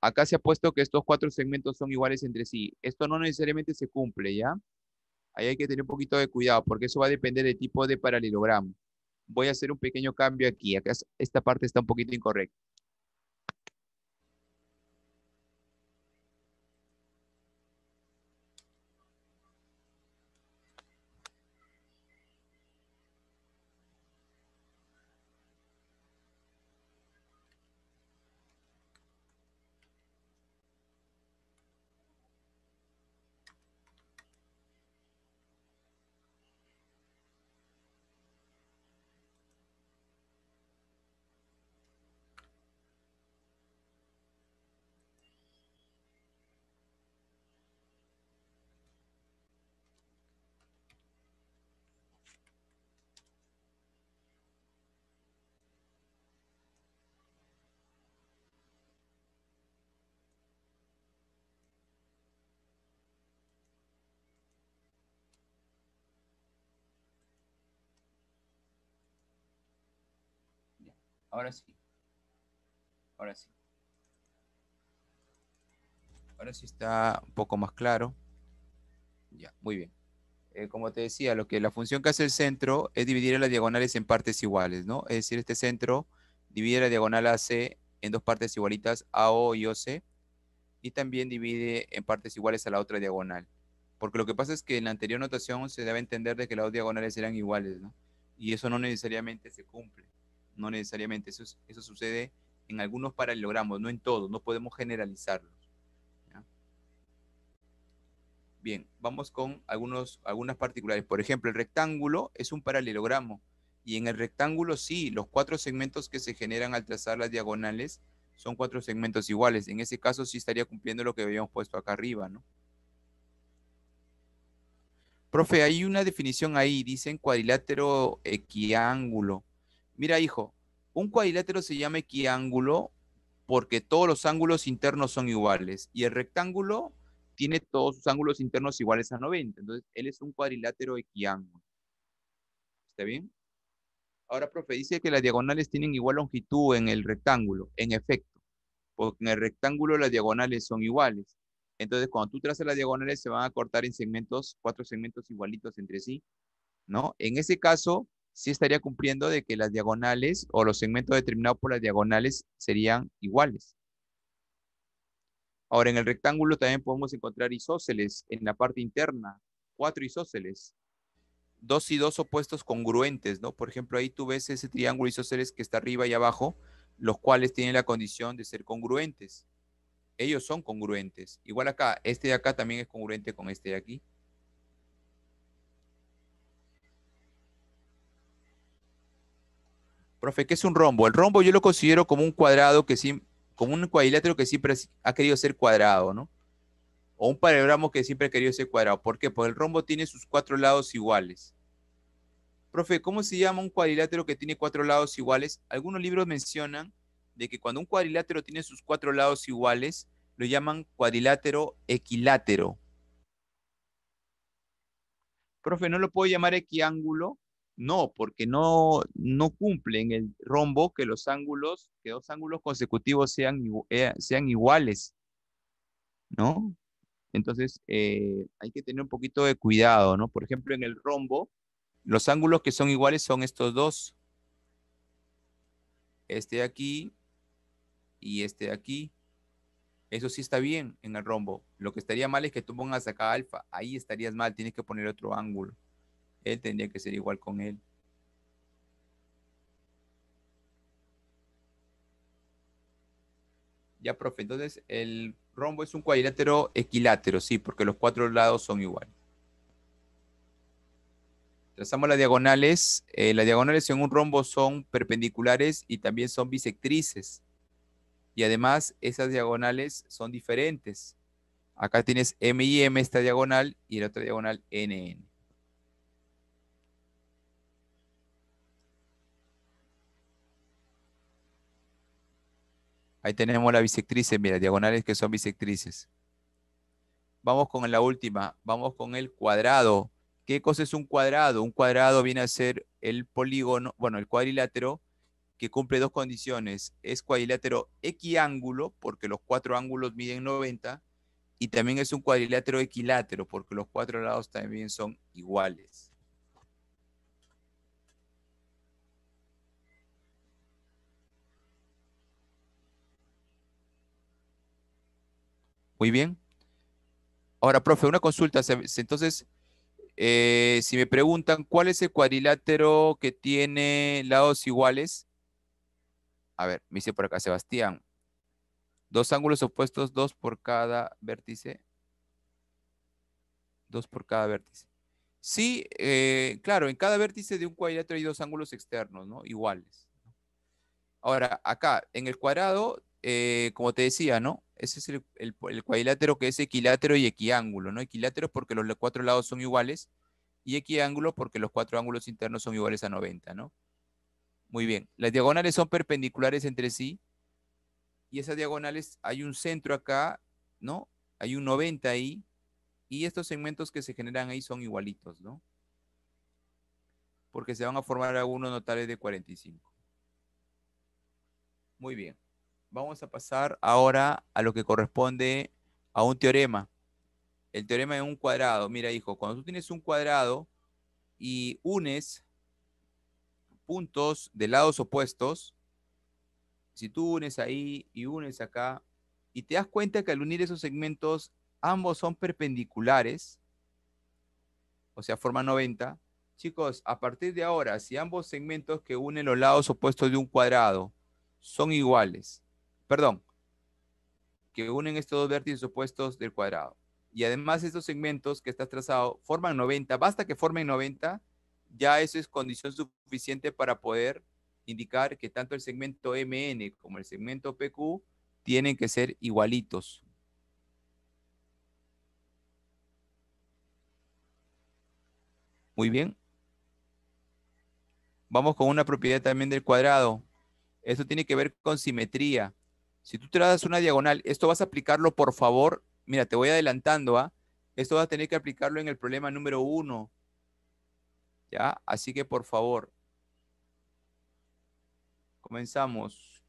Acá se ha puesto que estos cuatro segmentos son iguales entre sí. Esto no necesariamente se cumple, ¿ya? Ahí hay que tener un poquito de cuidado porque eso va a depender del tipo de paralelogramo. Voy a hacer un pequeño cambio aquí. Acá esta parte está un poquito incorrecta. Ya. Ahora sí, ahora sí. Ahora sí está un poco más claro. Ya, muy bien. Como te decía, la función que hace el centro es dividir a las diagonales en partes iguales, ¿no? Es decir, este centro divide la diagonal AC en dos partes igualitas, AO y OC, y también divide en partes iguales a la otra diagonal. Porque lo que pasa es que en la anterior notación se debe entender de que las dos diagonales eran iguales, ¿no? Y eso no necesariamente se cumple. No necesariamente. Eso sucede en algunos paralelogramos, no en todos. No podemos generalizarlos. ¿Ya? Bien, vamos con algunas particulares. Por ejemplo, el rectángulo es un paralelogramo. Y en el rectángulo sí, los cuatro segmentos que se generan al trazar las diagonales son cuatro segmentos iguales. En ese caso sí estaría cumpliendo lo que habíamos puesto acá arriba, ¿no? Profe, hay una definición ahí, dicen cuadrilátero equiángulo. Mira, hijo, un cuadrilátero se llama equiángulo porque todos los ángulos internos son iguales y el rectángulo tiene todos sus ángulos internos iguales a 90. Entonces, él es un cuadrilátero equiángulo. ¿Está bien? Ahora, profe, dice que las diagonales tienen igual longitud en el rectángulo. En efecto, porque en el rectángulo las diagonales son iguales. Entonces, cuando tú trazas las diagonales, se van a cortar en segmentos, cuatro segmentos igualitos entre sí, ¿no? En ese caso, sí estaría cumpliendo de que las diagonales o los segmentos determinados por las diagonales serían iguales. Ahora, en el rectángulo también podemos encontrar isósceles en la parte interna, cuatro isósceles, dos y dos opuestos congruentes, ¿no? Por ejemplo, ahí tú ves ese triángulo isósceles que está arriba y abajo, los cuales tienen la condición de ser congruentes. Ellos son congruentes. Igual acá, este de acá también es congruente con este de aquí. Profe, ¿qué es un rombo? El rombo yo lo considero como un cuadrado que sí, como un cuadrilátero que siempre ha querido ser cuadrado, ¿no? O un paralelogramo que siempre ha querido ser cuadrado. ¿Por qué? Porque el rombo tiene sus cuatro lados iguales. Profe, ¿cómo se llama un cuadrilátero que tiene cuatro lados iguales? Algunos libros mencionan de que cuando un cuadrilátero tiene sus cuatro lados iguales, lo llaman cuadrilátero equilátero. Profe, ¿no lo puedo llamar equiángulo? No, porque no cumple en el rombo que los ángulos, que dos ángulos consecutivos sean iguales, ¿no? Entonces, hay que tener un poquito de cuidado, ¿no? Por ejemplo, en el rombo, los ángulos que son iguales son estos dos, este de aquí y este de aquí. Eso sí está bien en el rombo. Lo que estaría mal es que tú pongas acá alfa. Ahí estarías mal, tienes que poner otro ángulo. Él tendría que ser igual con él. Ya, profe, entonces el rombo es un cuadrilátero equilátero, sí, porque los cuatro lados son iguales. Trazamos las diagonales en un rombo son perpendiculares y también son bisectrices. Y además, esas diagonales son diferentes. Acá tienes M y M esta diagonal y la otra diagonal N, N. Ahí tenemos la bisectrices, mira, diagonales que son bisectrices. Vamos con la última, vamos con el cuadrado. ¿Qué cosa es un cuadrado? Un cuadrado viene a ser el polígono, bueno, el cuadrilátero que cumple dos condiciones. Es cuadrilátero equiángulo, porque los cuatro ángulos miden 90, y también es un cuadrilátero equilátero, porque los cuatro lados también son iguales. Muy bien. Ahora, profe, una consulta. Entonces, si me preguntan cuál es el cuadrilátero que tiene lados iguales, a ver, me dice por acá Sebastián, dos ángulos opuestos, dos por cada vértice, dos por cada vértice. Sí, claro, en cada vértice de un cuadrilátero hay dos ángulos externos, ¿no? Iguales. Ahora, acá, en el cuadrado, como te decía, ¿no? Ese es el cuadrilátero que es equilátero y equiángulo, ¿no? Equilátero es porque los cuatro lados son iguales y equiángulo porque los cuatro ángulos internos son iguales a 90, ¿no? Muy bien. Las diagonales son perpendiculares entre sí y esas diagonales, hay un centro acá, ¿no? Hay un 90 ahí y estos segmentos que se generan ahí son igualitos, ¿no? Porque se van a formar algunos notales de 45. Muy bien. Vamos a pasar ahora a lo que corresponde a un teorema. El teorema de un cuadrado. Mira, hijo, cuando tú tienes un cuadrado y unes puntos de lados opuestos, si tú unes ahí y unes acá, y te das cuenta que al unir esos segmentos, ambos son perpendiculares, o sea, forman 90. Chicos, a partir de ahora, si ambos segmentos que unen los lados opuestos de un cuadrado son iguales, perdón, que unen estos dos vértices opuestos del cuadrado, y además estos segmentos que estás trazado forman 90, basta que formen 90, ya eso es condición suficiente para poder indicar que tanto el segmento MN como el segmento PQ tienen que ser igualitos. Muy bien. Vamos con una propiedad también del cuadrado. Esto tiene que ver con simetría. Si tú trazas una diagonal, esto vas a aplicarlo, por favor. Mira, te voy adelantando, ¿ah? Esto vas a tener que aplicarlo en el problema número 1, ¿ya? Así que, por favor, comenzamos.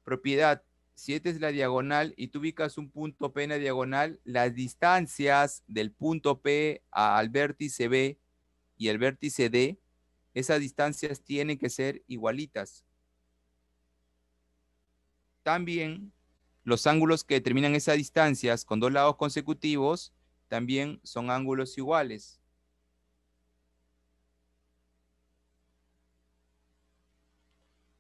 Propiedad. Si esta es la diagonal y tú ubicas un punto P en la diagonal, las distancias del punto P al vértice B y el vértice D, esas distancias tienen que ser igualitas. También los ángulos que determinan esas distancias con dos lados consecutivos también son ángulos iguales.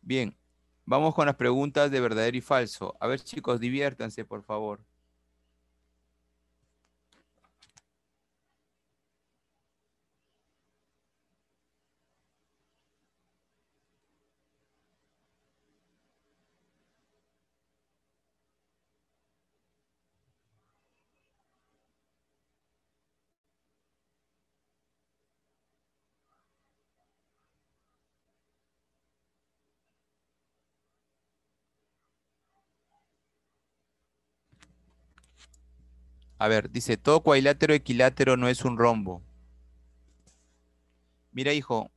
Bien, vamos con las preguntas de verdadero y falso. A ver, chicos, diviértanse, por favor. A ver, dice, todo cuadrilátero equilátero no es un rombo. Mira, hijo,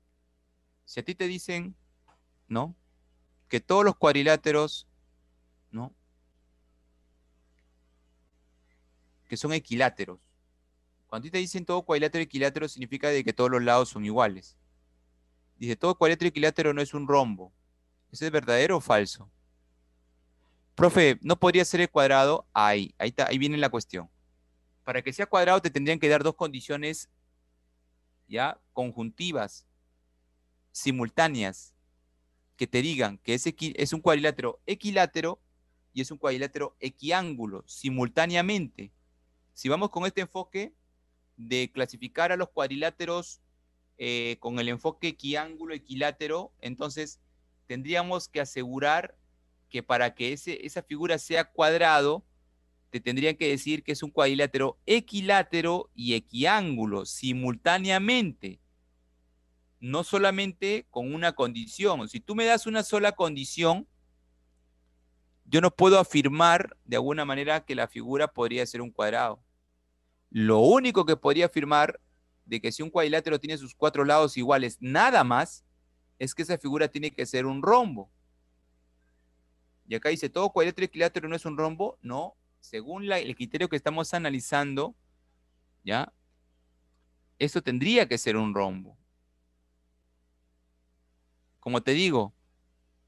si a ti te dicen, ¿no? Que todos los cuadriláteros, ¿no? Que son equiláteros. Cuando a ti te dicen todo cuadrilátero equilátero, significa de que todos los lados son iguales. Dice, todo cuadrilátero equilátero no es un rombo. ¿Eso es verdadero o falso? Profe, ¿no podría ser el cuadrado? Ahí viene la cuestión. Para que sea cuadrado te tendrían que dar dos condiciones ya conjuntivas, simultáneas, que te digan que es un cuadrilátero equilátero y es un cuadrilátero equiángulo, simultáneamente. Si vamos con este enfoque de clasificar a los cuadriláteros con el enfoque equiángulo, equilátero, entonces tendríamos que asegurar que para que esa figura sea cuadrado, te tendrían que decir que es un cuadrilátero equilátero y equiángulo simultáneamente, no solamente con una condición. Si tú me das una sola condición, yo no puedo afirmar de alguna manera que la figura podría ser un cuadrado. Lo único que podría afirmar de que si un cuadrilátero tiene sus cuatro lados iguales, nada más, es que esa figura tiene que ser un rombo. Y acá dice, ¿todo cuadrilátero equilátero no es un rombo? No, según el criterio que estamos analizando, ¿ya? Eso tendría que ser un rombo. Como te digo,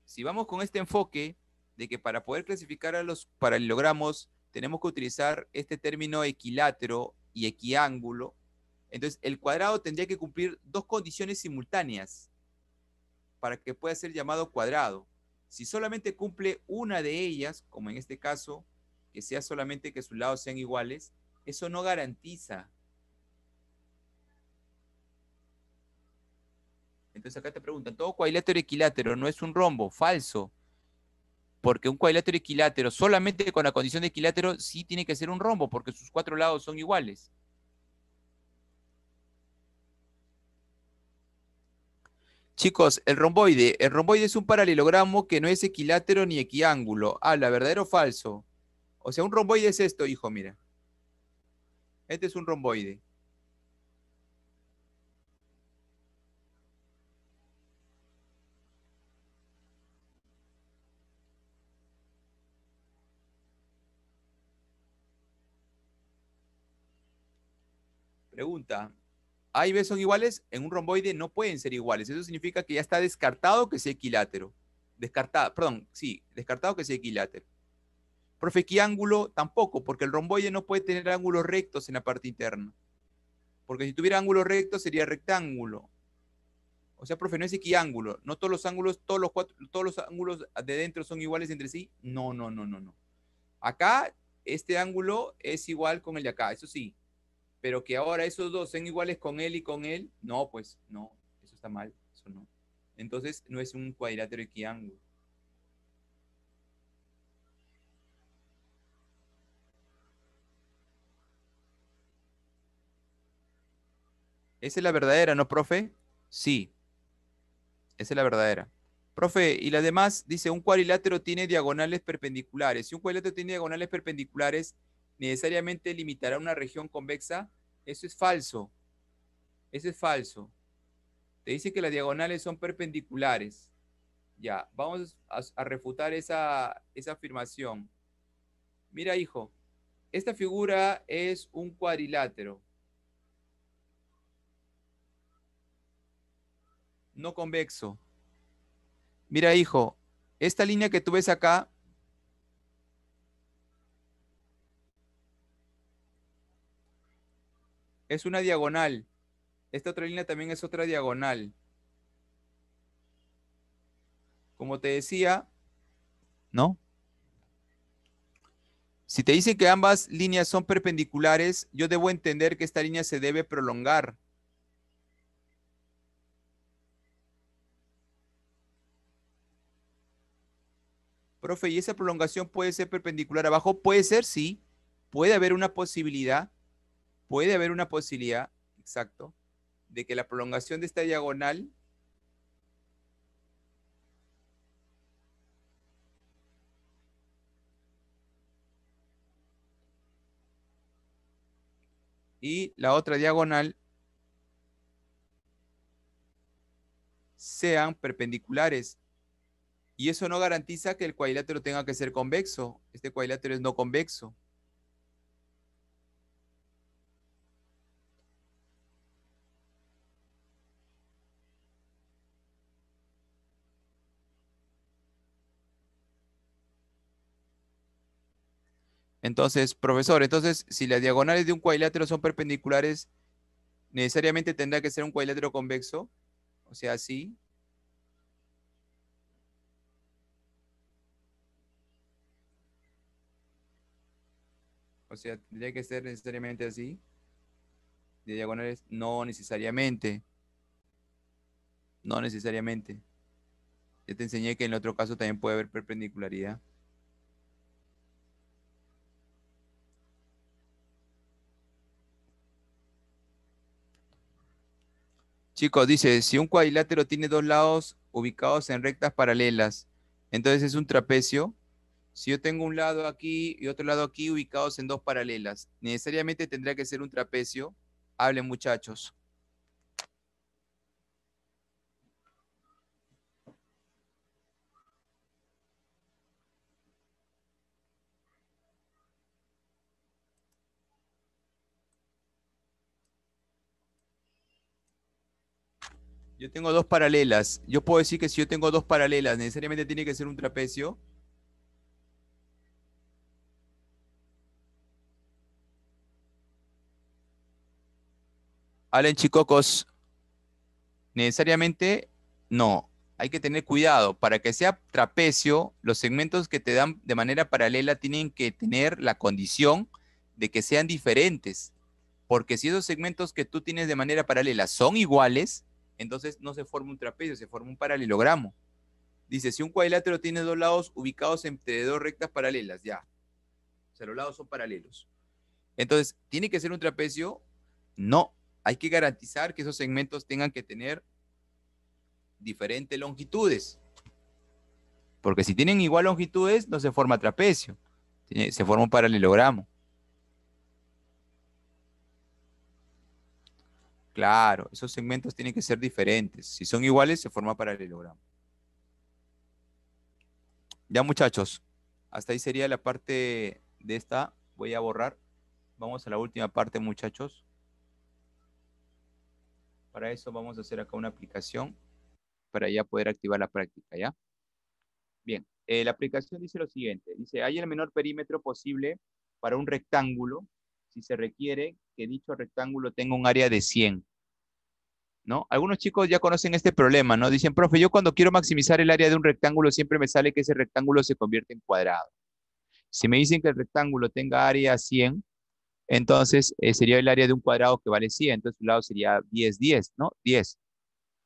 si vamos con este enfoque de que para poder clasificar a los paralelogramos tenemos que utilizar este término equilátero y equiángulo, entonces el cuadrado tendría que cumplir dos condiciones simultáneas para que pueda ser llamado cuadrado. Si solamente cumple una de ellas, como en este caso, que sea solamente que sus lados sean iguales, eso no garantiza. Entonces acá te preguntan, ¿todo cuadrilátero equilátero no es un rombo? Falso. Porque un cuadrilátero equilátero, solamente con la condición de equilátero, sí tiene que ser un rombo, porque sus cuatro lados son iguales. Chicos, el romboide es un paralelogramo que no es equilátero ni equiángulo. ¿La verdadero o falso? O sea, un romboide es esto, hijo, mira. Este es un romboide. Pregunta, ¿A y B son iguales? En un romboide no pueden ser iguales. Eso significa que ya está descartado que sea equilátero. Descartado, perdón, sí, descartado que sea equilátero. Profe, equiángulo tampoco, porque el romboide no puede tener ángulos rectos en la parte interna. Porque si tuviera ángulos rectos sería rectángulo. O sea, profe, no es equiángulo. No todos los ángulos, todos los ángulos de dentro son iguales entre sí. No, no, no, no, no. Acá, este ángulo es igual con el de acá, eso sí. Pero que ahora esos dos sean iguales con él y con él, no, pues no. Eso está mal, eso no. Entonces, no es un cuadrilátero equiángulo. ¿Esa es la verdadera, no, profe? Sí, esa es la verdadera. Profe, y la demás dice, un cuadrilátero tiene diagonales perpendiculares. Si un cuadrilátero tiene diagonales perpendiculares, necesariamente limitará una región convexa. Eso es falso. Eso es falso. Te dice que las diagonales son perpendiculares. Ya, vamos a refutar esa afirmación. Mira, hijo, esta figura es un cuadrilátero, no convexo. Mira, hijo, esta línea que tú ves acá es una diagonal. Esta otra línea también es otra diagonal. Como te decía, ¿no? Si te dicen que ambas líneas son perpendiculares, yo debo entender que esta línea se debe prolongar. Profe, ¿y esa prolongación puede ser perpendicular abajo? Puede ser, sí. Puede haber una posibilidad, puede haber una posibilidad, exacto, de que la prolongación de esta diagonal y la otra diagonal sean perpendiculares. Y eso no garantiza que el cuadrilátero tenga que ser convexo. Este cuadrilátero es no convexo. Entonces, profesor, entonces, si las diagonales de un cuadrilátero son perpendiculares, necesariamente tendrá que ser un cuadrilátero convexo. O sea, sí. O sea, tendría que ser necesariamente así. De diagonales, no necesariamente. No necesariamente. Ya te enseñé que en el otro caso también puede haber perpendicularidad. Chicos, dice, si un cuadrilátero tiene dos lados ubicados en rectas paralelas, entonces es un trapecio. Si yo tengo un lado aquí y otro lado aquí ubicados en dos paralelas, necesariamente tendría que ser un trapecio. Hablen, muchachos. Yo tengo dos paralelas. Yo puedo decir que si yo tengo dos paralelas, necesariamente tiene que ser un trapecio. Hablen, chicocos. Necesariamente no. Hay que tener cuidado. Para que sea trapecio, los segmentos que te dan de manera paralela tienen que tener la condición de que sean diferentes. Porque si esos segmentos que tú tienes de manera paralela son iguales, entonces no se forma un trapecio, se forma un paralelogramo. Dice, si un cuadrilátero tiene dos lados ubicados entre dos rectas paralelas, ya. O sea, los lados son paralelos. Entonces, ¿tiene que ser un trapecio? No. Hay que garantizar que esos segmentos tengan que tener diferentes longitudes. Porque si tienen igual longitudes, no se forma trapecio. Se forma un paralelogramo. Claro, esos segmentos tienen que ser diferentes. Si son iguales, se forma paralelogramo. Ya, muchachos, hasta ahí sería la parte de esta. Voy a borrar. Vamos a la última parte, muchachos. Para eso vamos a hacer acá una aplicación para ya poder activar la práctica, ¿ya? Bien, la aplicación dice lo siguiente. Dice, hay el menor perímetro posible para un rectángulo si se requiere que dicho rectángulo tenga un área de 100, ¿no? Algunos chicos ya conocen este problema, ¿no? Dicen, profe, yo cuando quiero maximizar el área de un rectángulo siempre me sale que ese rectángulo se convierte en cuadrado. Si me dicen que el rectángulo tenga área 100, entonces sería el área de un cuadrado que vale 100, entonces su lado sería 10, 10, ¿no? 10.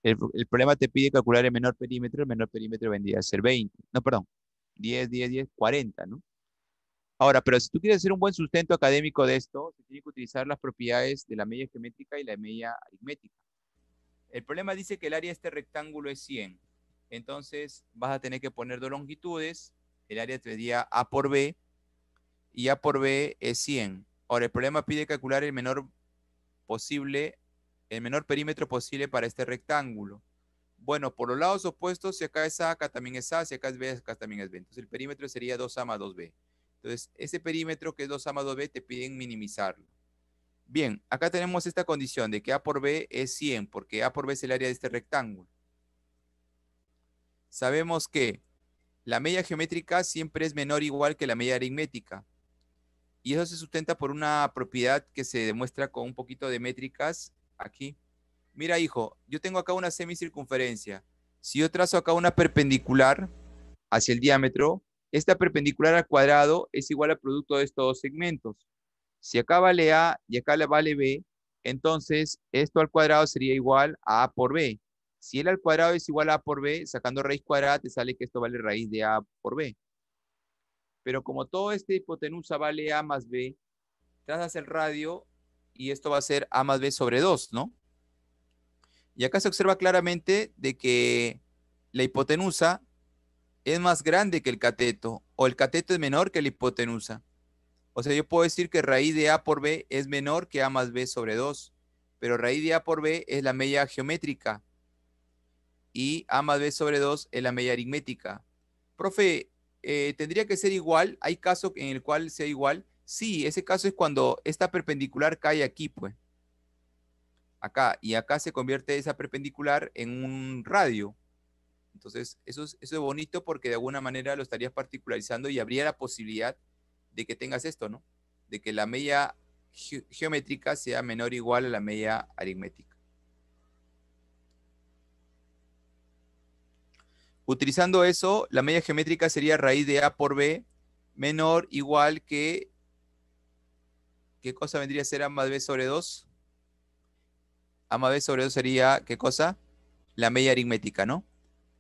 El problema te pide calcular el menor perímetro vendría a ser 20. No, perdón, 10, 10, 10, 40, ¿no? Ahora, pero si tú quieres hacer un buen sustento académico de esto, se tiene que utilizar las propiedades de la media geométrica y la media aritmética. El problema dice que el área de este rectángulo es 100. Entonces vas a tener que poner dos longitudes. El área te diría A por B y A por B es 100. Ahora, el problema pide calcular posible, el menor perímetro posible para este rectángulo. Bueno, por los lados opuestos, si acá es A, acá también es A, si acá es B, acá también es B. Entonces el perímetro sería 2A más 2B. Entonces, ese perímetro que es 2A más 2B te piden minimizarlo. Bien, acá tenemos esta condición de que A por B es 100, porque A por B es el área de este rectángulo. Sabemos que la media geométrica siempre es menor o igual que la media aritmética. Y eso se sustenta por una propiedad que se demuestra con un poquito de métricas aquí. Mira, hijo, yo tengo acá una semicircunferencia. Si yo trazo acá una perpendicular hacia el diámetro, esta perpendicular al cuadrado es igual al producto de estos dos segmentos. Si acá vale A y acá vale B, entonces esto al cuadrado sería igual a A por B. Si el al cuadrado es igual a por B, sacando raíz cuadrada te sale que esto vale raíz de A por B. Pero como todo este hipotenusa vale A más B, trazas el radio y esto va a ser A más B sobre 2, ¿no? Y acá se observa claramente de que la hipotenusa es más grande que el cateto, o el cateto es menor que la hipotenusa. O sea, yo puedo decir que raíz de A por B es menor que A más B sobre 2, pero raíz de A por B es la media geométrica y A más B sobre 2 es la media aritmética. Profe, ¿tendría que ser igual? ¿Hay caso en el cual sea igual? Sí, ese caso es cuando esta perpendicular cae aquí, pues, acá, y acá se convierte esa perpendicular en un radio. Entonces, eso es bonito porque de alguna manera lo estarías particularizando y habría la posibilidad de que tengas esto, ¿no? De que la media geométrica sea menor o igual a la media aritmética. Utilizando eso, la media geométrica sería raíz de A por B menor o igual que, ¿qué cosa vendría a ser A más B sobre 2? A más B sobre 2 sería, ¿qué cosa? La media aritmética, ¿no?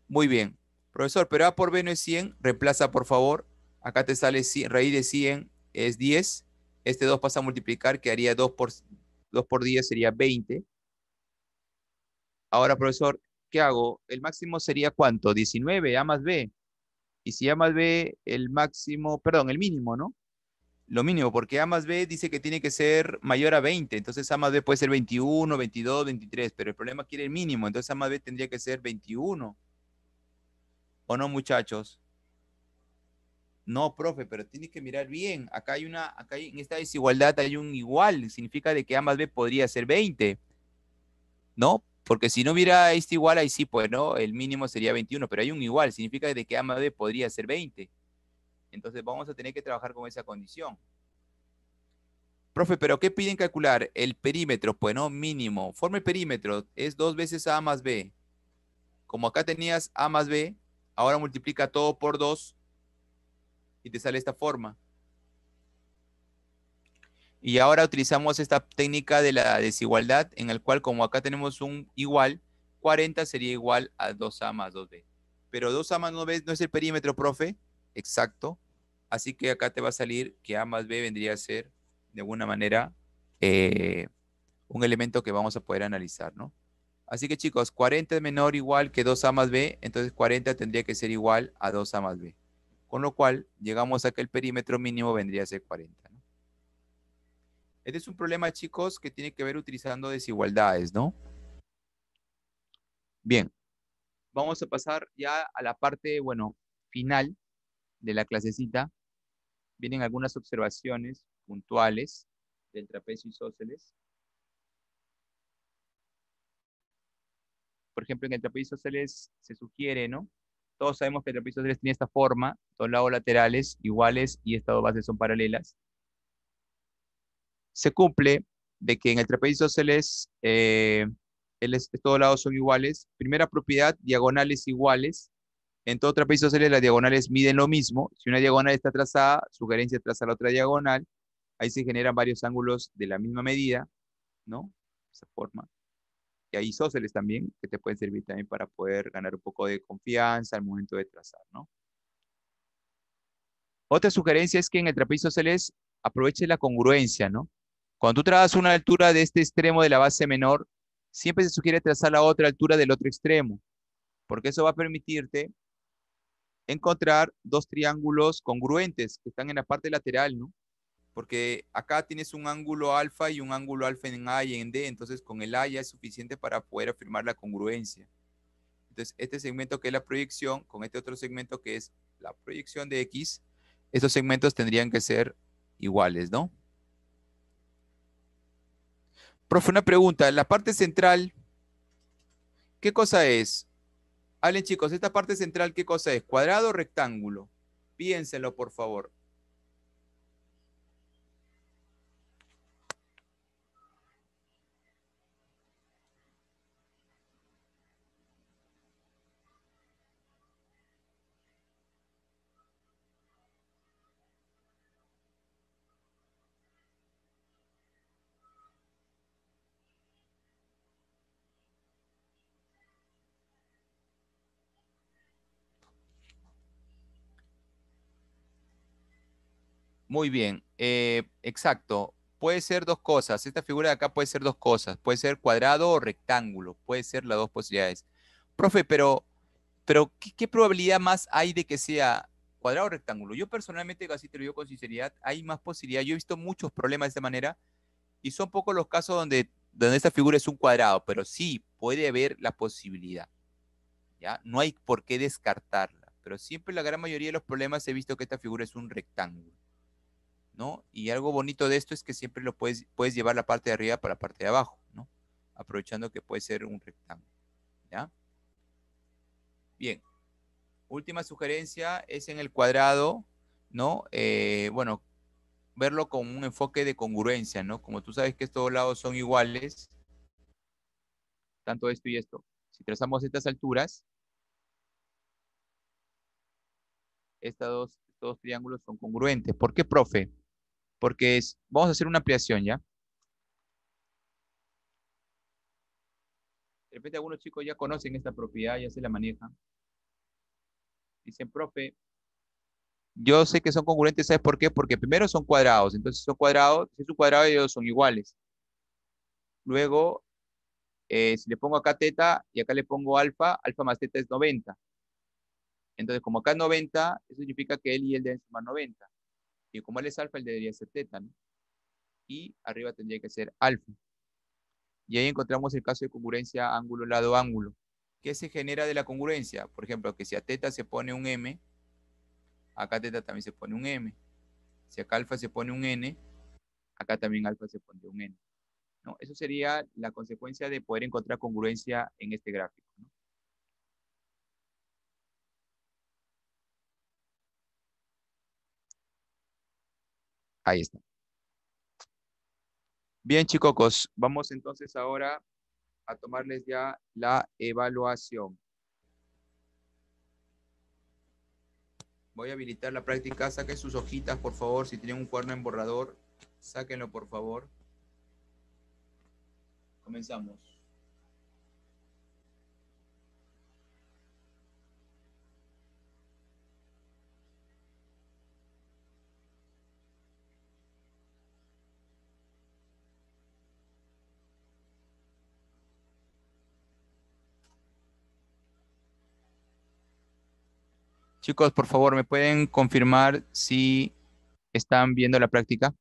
Muy bien. Profesor, pero A por B no es 100, reemplaza por favor. Acá te sale 100, raíz de 100 es 10. Este 2 pasa a multiplicar, quedaría 2 por 10 sería 20. Ahora, profesor, ¿qué hago? El máximo sería ¿cuánto? 19, A más B. Y si A más B, el máximo, perdón, el mínimo, ¿no? Lo mínimo, porque A más B dice que tiene que ser mayor a 20. Entonces A más B puede ser 21, 22, 23. Pero el problema quiere el mínimo. Entonces A más B tendría que ser 21. ¿O no, muchachos? No, profe, pero tienes que mirar bien. En esta desigualdad hay un igual. Significa de que A más B podría ser 20, ¿no? Porque si no hubiera este igual, ahí sí, pues, ¿no? El mínimo sería 21, pero hay un igual. Significa de que A más B podría ser 20. Entonces vamos a tener que trabajar con esa condición. Profe, pero ¿qué piden calcular? El perímetro, pues, ¿no? Mínimo. Forma el perímetro. Es 2 veces A más B. Como acá tenías A más B, ahora multiplica todo por 2 y te sale esta forma. Y ahora utilizamos esta técnica de la desigualdad en el cual como acá tenemos un igual, 40 sería igual a 2A más 2B. Pero 2A más 2B no es el perímetro, profe. Exacto. Así que acá te va a salir que A más B vendría a ser, de alguna manera, eh, un elemento que vamos a poder analizar, ¿no? Así que chicos, 40 es menor o igual que 2A más B, entonces 40 tendría que ser igual a 2A más B. Con lo cual, llegamos a que el perímetro mínimo vendría a ser 40, ¿no? Este es un problema, chicos, que tiene que ver utilizando desigualdades, ¿no? Bien, vamos a pasar ya a la parte, bueno, final de la clasecita. Vienen algunas observaciones puntuales del trapecio isósceles. Por ejemplo, en el trapecio isósceles se sugiere, ¿no? Todos sabemos que el trapecio isósceles tiene esta forma, dos lados laterales iguales y estas dos bases son paralelas. Se cumple de que en el trapecio isósceles todos lados son iguales. Primera propiedad, diagonales iguales. En todo trapecio isósceles las diagonales miden lo mismo. Si una diagonal está trazada, sugerencia traza la otra diagonal. Ahí se generan varios ángulos de la misma medida, ¿no? De esa forma. Y hay isósceles también, que te pueden servir también para poder ganar un poco de confianza al momento de trazar, ¿no? Otra sugerencia es que en el trapecio isósceles aproveche la congruencia, ¿no? Cuando tú trazas una altura de este extremo de la base menor, siempre se sugiere trazar la otra altura del otro extremo, porque eso va a permitirte encontrar dos triángulos congruentes que están en la parte lateral, ¿no? Porque acá tienes un ángulo alfa y un ángulo alfa en A y en D, entonces con el A ya es suficiente para poder afirmar la congruencia. Entonces, este segmento que es la proyección, con este otro segmento que es la proyección de X, estos segmentos tendrían que ser iguales, ¿no? Profe, una pregunta, la parte central, ¿qué cosa es? Hablen chicos, esta parte central, ¿qué cosa es? ¿Cuadrado o rectángulo? Piénsenlo, por favor. Muy bien, exacto. Puede ser dos cosas. Esta figura de acá puede ser dos cosas. Puede ser cuadrado o rectángulo. Puede ser las dos posibilidades. Profe, pero ¿qué probabilidad más hay de que sea cuadrado o rectángulo? Yo personalmente, casi te lo digo con sinceridad, hay más posibilidad. Yo he visto muchos problemas de esta manera y son pocos los casos donde esta figura es un cuadrado, pero sí puede haber la posibilidad. ¿Ya? No hay por qué descartarla, pero siempre la gran mayoría de los problemas he visto que esta figura es un rectángulo. ¿No? Y algo bonito de esto es que siempre puedes llevar la parte de arriba para la parte de abajo, ¿no? Aprovechando que puede ser un rectángulo, ¿ya? Bien, última sugerencia es en el cuadrado, ¿no? Bueno, verlo con un enfoque de congruencia, ¿no? Como tú sabes que estos lados son iguales, tanto esto y esto. Si trazamos estas alturas, estos dos triángulos son congruentes. ¿Por qué, profe? Porque vamos a hacer una ampliación, ¿ya? De repente algunos chicos ya conocen esta propiedad, ya se la manejan. Dicen, profe, yo sé que son congruentes, ¿sabes por qué? Porque primero son cuadrados, entonces son cuadrados, si es un cuadrado ellos son iguales. Luego, si le pongo acá teta y acá le pongo alfa, alfa más teta es 90. Entonces, como acá es 90, eso significa que él y él deben sumar 90. Y como él es alfa, él debería ser teta, ¿no? Y arriba tendría que ser alfa. Y ahí encontramos el caso de congruencia ángulo, lado, ángulo. ¿Qué se genera de la congruencia? Por ejemplo, que si a teta se pone un M, acá teta también se pone un M. Si acá alfa se pone un N, acá también alfa se pone un N. ¿No? Eso sería la consecuencia de poder encontrar congruencia en este gráfico, ¿no? Ahí está. Bien, chicos, vamos entonces ahora a tomarles ya la evaluación. Voy a habilitar la práctica. Saquen sus hojitas, por favor. Si tienen un cuaderno en borrador, sáquenlo, por favor. Comenzamos. Chicos, por favor, ¿me pueden confirmar si están viendo la práctica?